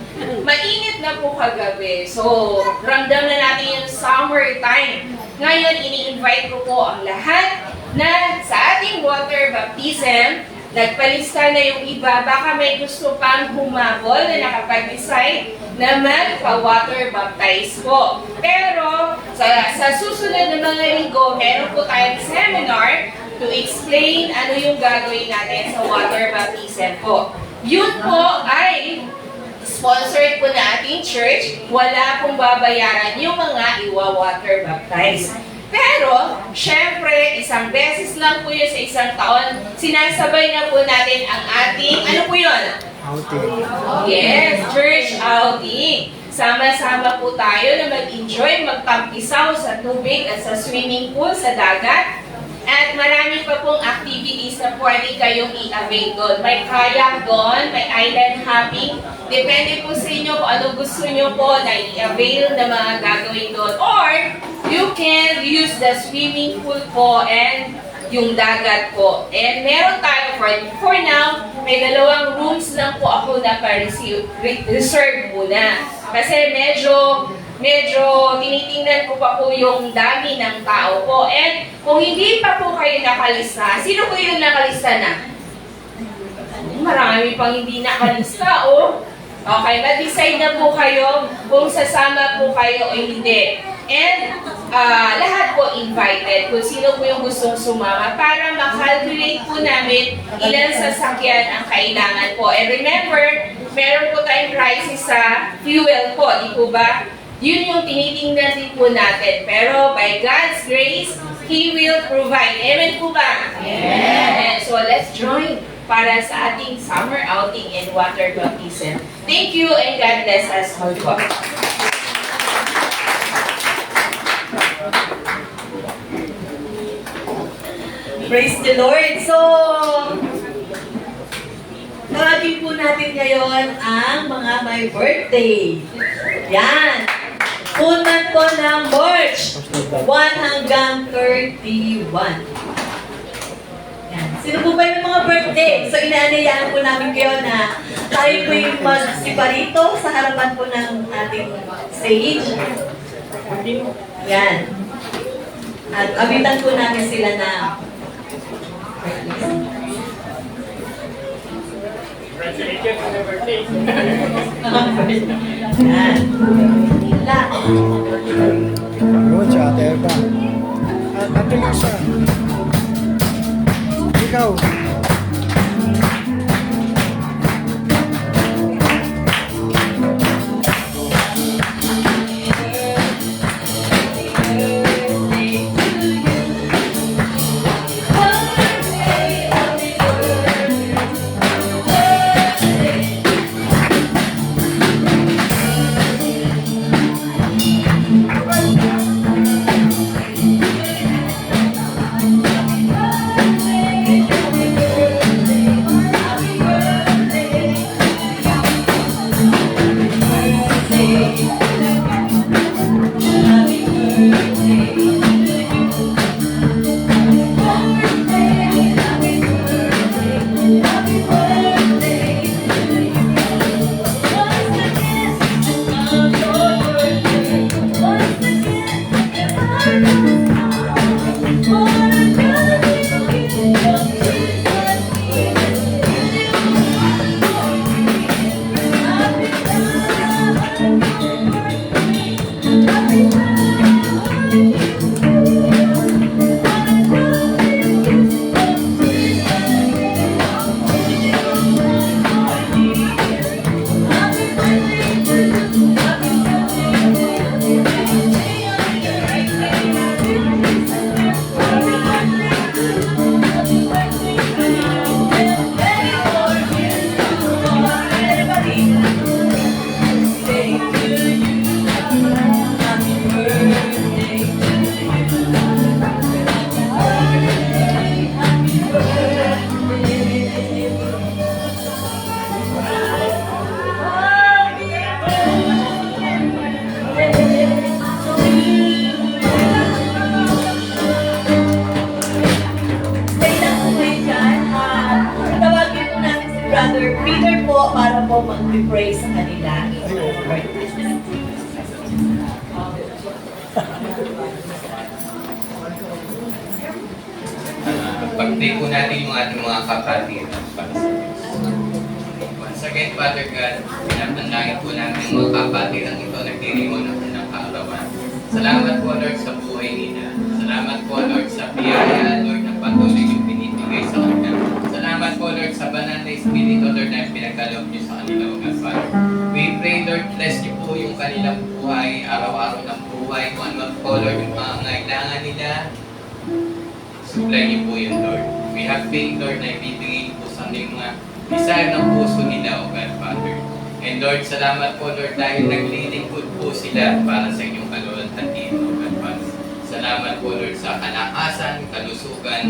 Mainit na po kagabi. So, ramdam na natin yung summertime. Ngayon, ini-invite ko po ang lahat na sa ating water baptism, nagpalista na yung iba, baka may gusto pang humabol na nakapag-decide na magpa-water baptize po. Pero sa susunod na mga linggo, meron po tayong seminar to explain ano yung gagawin natin sa water baptism po. Yun po ay sponsored po na ating church. Wala pong babayaran yung mga iwa-water baptize. Pero, syempre, isang beses lang po yun sa isang taon, sinasabay na po natin ang ating, ano po yun? Outing. Yes, church outing. Sama-sama po tayo na mag-enjoy, magtampisaw sa tubig at sa swimming pool sa dagat. At marami pa pong activities na pwede kayong i-avail doon. May kayak doon, may island hopping. Depende po sa inyo kung ano gusto nyo po na i-avail na mga gagawin doon. Or, you can use the swimming pool po and yung dagat po. And meron tayo for now, may 2 rooms lang po ako na pa-reserve muna. Kasi medyo tinitingnan ko pa po yung dami ng tao po. And kung hindi pa po kayo nakalista, sino po yung nakalista na? Marami pang hindi nakalista, oh. Okay, mag-decide na po kayo kung sasama po kayo o hindi. And lahat po invited kung sino po yung gustong sumama para makalculate po namin ilan sasakyan ang kailangan po. And remember, meron po tayong prices sa fuel po, di po ba? Yun yung tinitingnan din po natin. Pero by God's grace, He will provide. Amen po ba? Amen. So let's join para sa ating summer outing and water baptism. Thank you and God bless us all po. Praise the Lord! So, tawagin po natin ngayon ang mga may birthday. Yan! Unang po ng March 1 hanggang 31. Yan. Sino po ba yung mga birthday? So, inaanayaan po namin kayo na tayo po yung magsiparito sa harapan po ng ating stage. Yan. At abitan po namin sila na yan. Lang. Yun, si Ate Elba. Ate Lisa. Ikaw. Brother Peter po para po mag-pray sa kanila. Pag-pray po natin yung ating mga kapatid para sa Diyos. Once again, Father God, pinapanalangin po namin ang mga kapatid ang ito nagdiriwang ng kanilang kaarawan. Salamat po, Lord, sa buhay nila. Salamat po, Lord, sa biyaya, Lord, na patuloy yung binibigay sa kanila. Salamat po, Lord, sa banal na Espiritu, Lord, na pinagkaloob niyo sa kanila, O God, Father. We pray, Lord, bless niyo po yung kanilang buhay, araw-araw ng buhay, kung ano po, Lord, yung mga ngailangan nila. Supply niyo po yun, Lord. We have faith, Lord, na ibibigay po sa aming mga desire ng puso nila, O God, Father. And Lord, salamat po, Lord, dahil naglilingkod po sila para sa inyong kaluluntatin, O God, Father. Salamat po, Lord, sa kalakasan, kalusugan,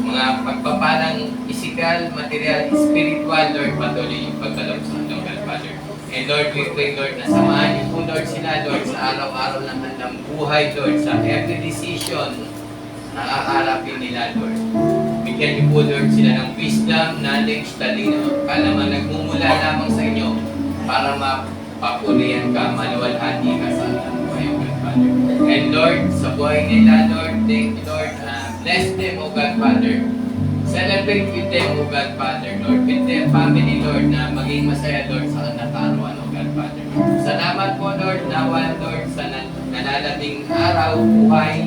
mga pagpapalang isikal, material, spiritual, Lord, patuloy yung pagkaloob sa kanila, O God, Father. And Lord, we pray, Lord, na samahan niyo po, Lord, sila, Lord, sa araw-araw ng kanilang buhay, Lord, sa every decision na haharapin nila, Lord. Bigyan niyo po, Lord, sila ng wisdom, knowledge, talino, kalaman nagmumula lamang sa inyo para mapapulian ka, maluwalhati ka sa ating buhay, O God, Father. And Lord, sa buhay nila, Lord, thank you, Lord. Bless them, O God, Father. Celebrate with them, O God, Father, Lord. With their family, Lord, na maging masaya, Lord, sa kanilang kaarawan, O God, Father. Salamat po, Lord, nawa, Lord, sa nalalating araw, buhay,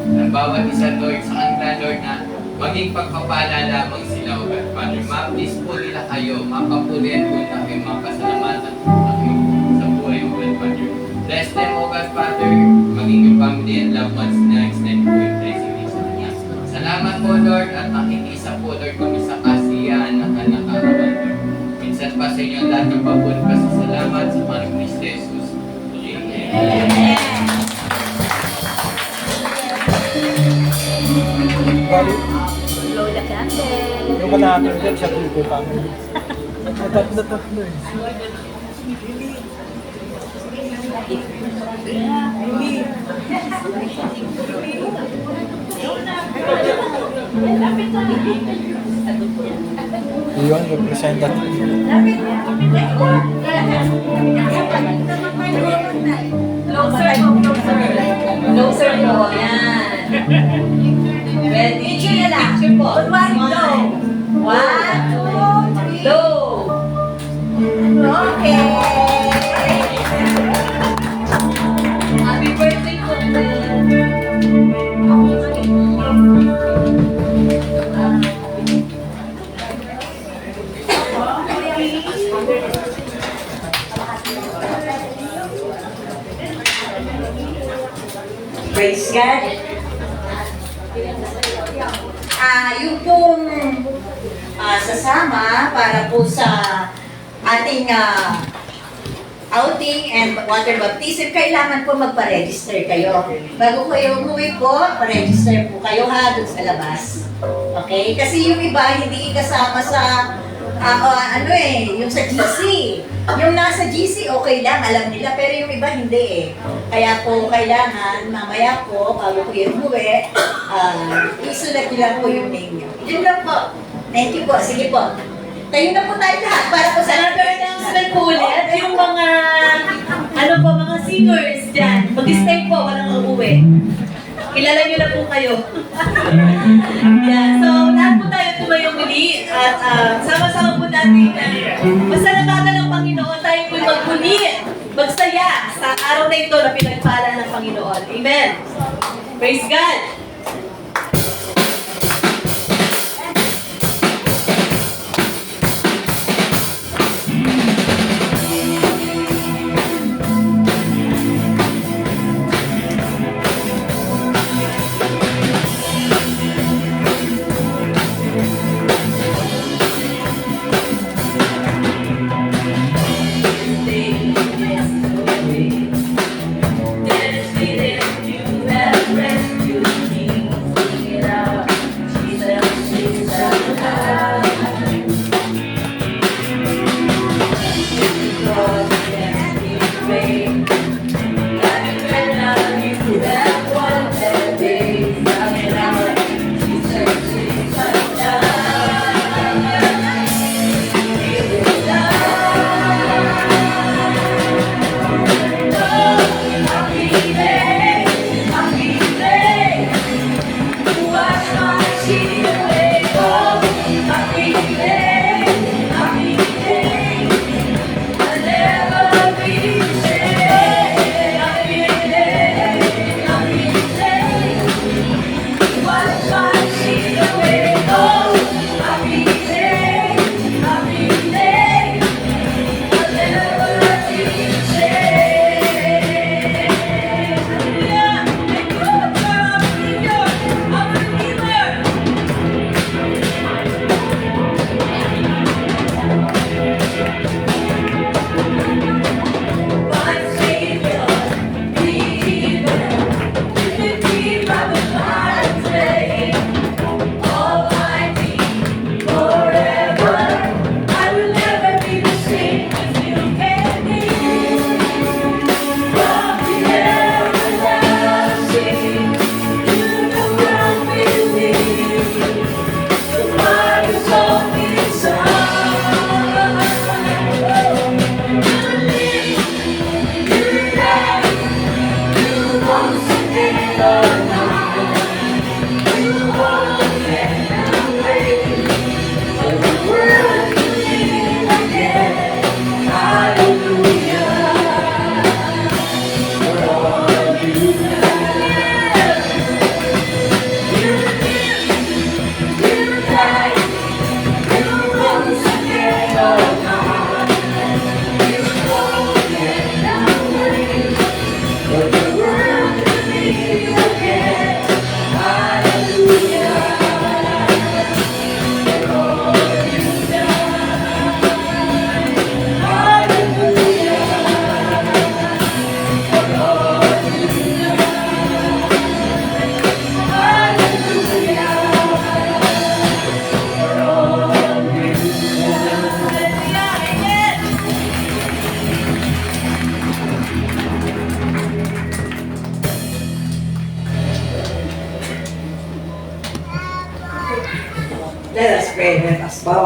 ng bawat isa, Lord, sa kanila, Lord, na maging pagpapala lamang sila, O God, Father. Ma-please po nila kayo, mapapulian po nila kayo, mapasalamatan po kayo sa buhay, O God, Father. Bless them, O God, Father, maging yung family and loved ones na extend po yung blessing niyo sa kanya. Salamat po, Lord, at nakikisa po, Lord, kami sa kasiyahan ng kanyang kaarawan, Lord. Minsan pa sa inyo, lahat ng papun, pasasalamat sa mga Kristo Jesus. Amen. Bali, Blow the candle. yung kalahati dyan sa Pico family. Natatlo eh. Yun, representative. Closer po, closer. Closer po, yan. Ready? Picture po. One, two, three. Low. Okay. Happy birthday po. Praise God. Yung pong sasama para po sa ating outing and water baptism, kailangan po magpa-register kayo. Bago kayo umuwi po, pa-register po kayo ha, dun sa labas. Okay? Kasi yung iba, hindi kasama sa yung sa GC. Yung nasa GC, okay lang, alam nila, pero yung iba hindi eh. Kaya po, kailangan, mamaya po, bago kayo umuwi, isulat nyo lang po yung name nyo. Yun lang po. Thank you po. Sige po. Tayo na po tayo lahat para po sa Another announcement po ulit, yung mga, mga seniors dyan, mag-stay po, walang uuwi. Kilala nyo na po kayo. Yeah, so lahat po tayo tumayo muli at sama-sama po natin masalamatan ng Panginoon, tayo po magmuli, magsaya sa araw na ito na pinagpala ng Panginoon. Amen. Praise God. Yes, we did. You have rescued.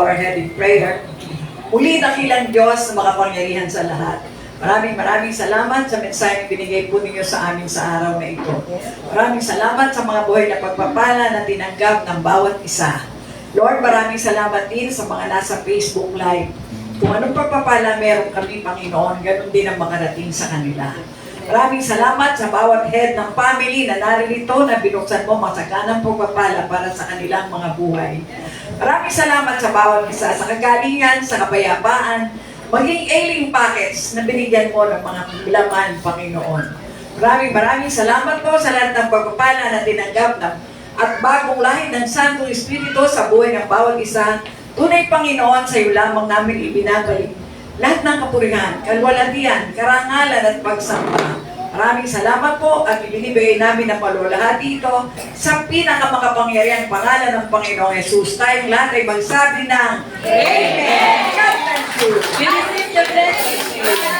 bow our head in prayer. Muli dakilang Diyos na makapangyarihan sa lahat. Maraming salamat sa mensaheng binigay po ninyo sa amin sa araw na ito. Maraming salamat sa mga buhay na pagpapala na tinanggap ng bawat isa. Lord, maraming salamat din sa mga nasa Facebook Live. Kung anong pagpapala meron kami, Panginoon, ganun din ang makarating sa kanila. Maraming salamat sa bawat head ng family na naririto na binuksan mo masaganang pagpapala para sa kanilang mga buhay. Maraming salamat sa bawat isa sa kagalingan, sa kapayapaan, maging ailing packets na binigyan mo ng mga laman, Panginoon. Maraming salamat po sa lahat ng pagpapala na tinanggap at bagong lahid ng Santong Espiritu sa buhay ng bawat isa. Tunay, Panginoon, sa iyo lamang namin ibinabalik lahat ng kapurihan, kalwalatian, karangalan at pagsamba. Maraming salamat po at ibinibigay namin ang palulahati ito sa pinakamakapangyarihang pangalan ng Panginoong Jesus. Tayong lahat ay magsabi ng Amen! God bless you! We receive the blessing. You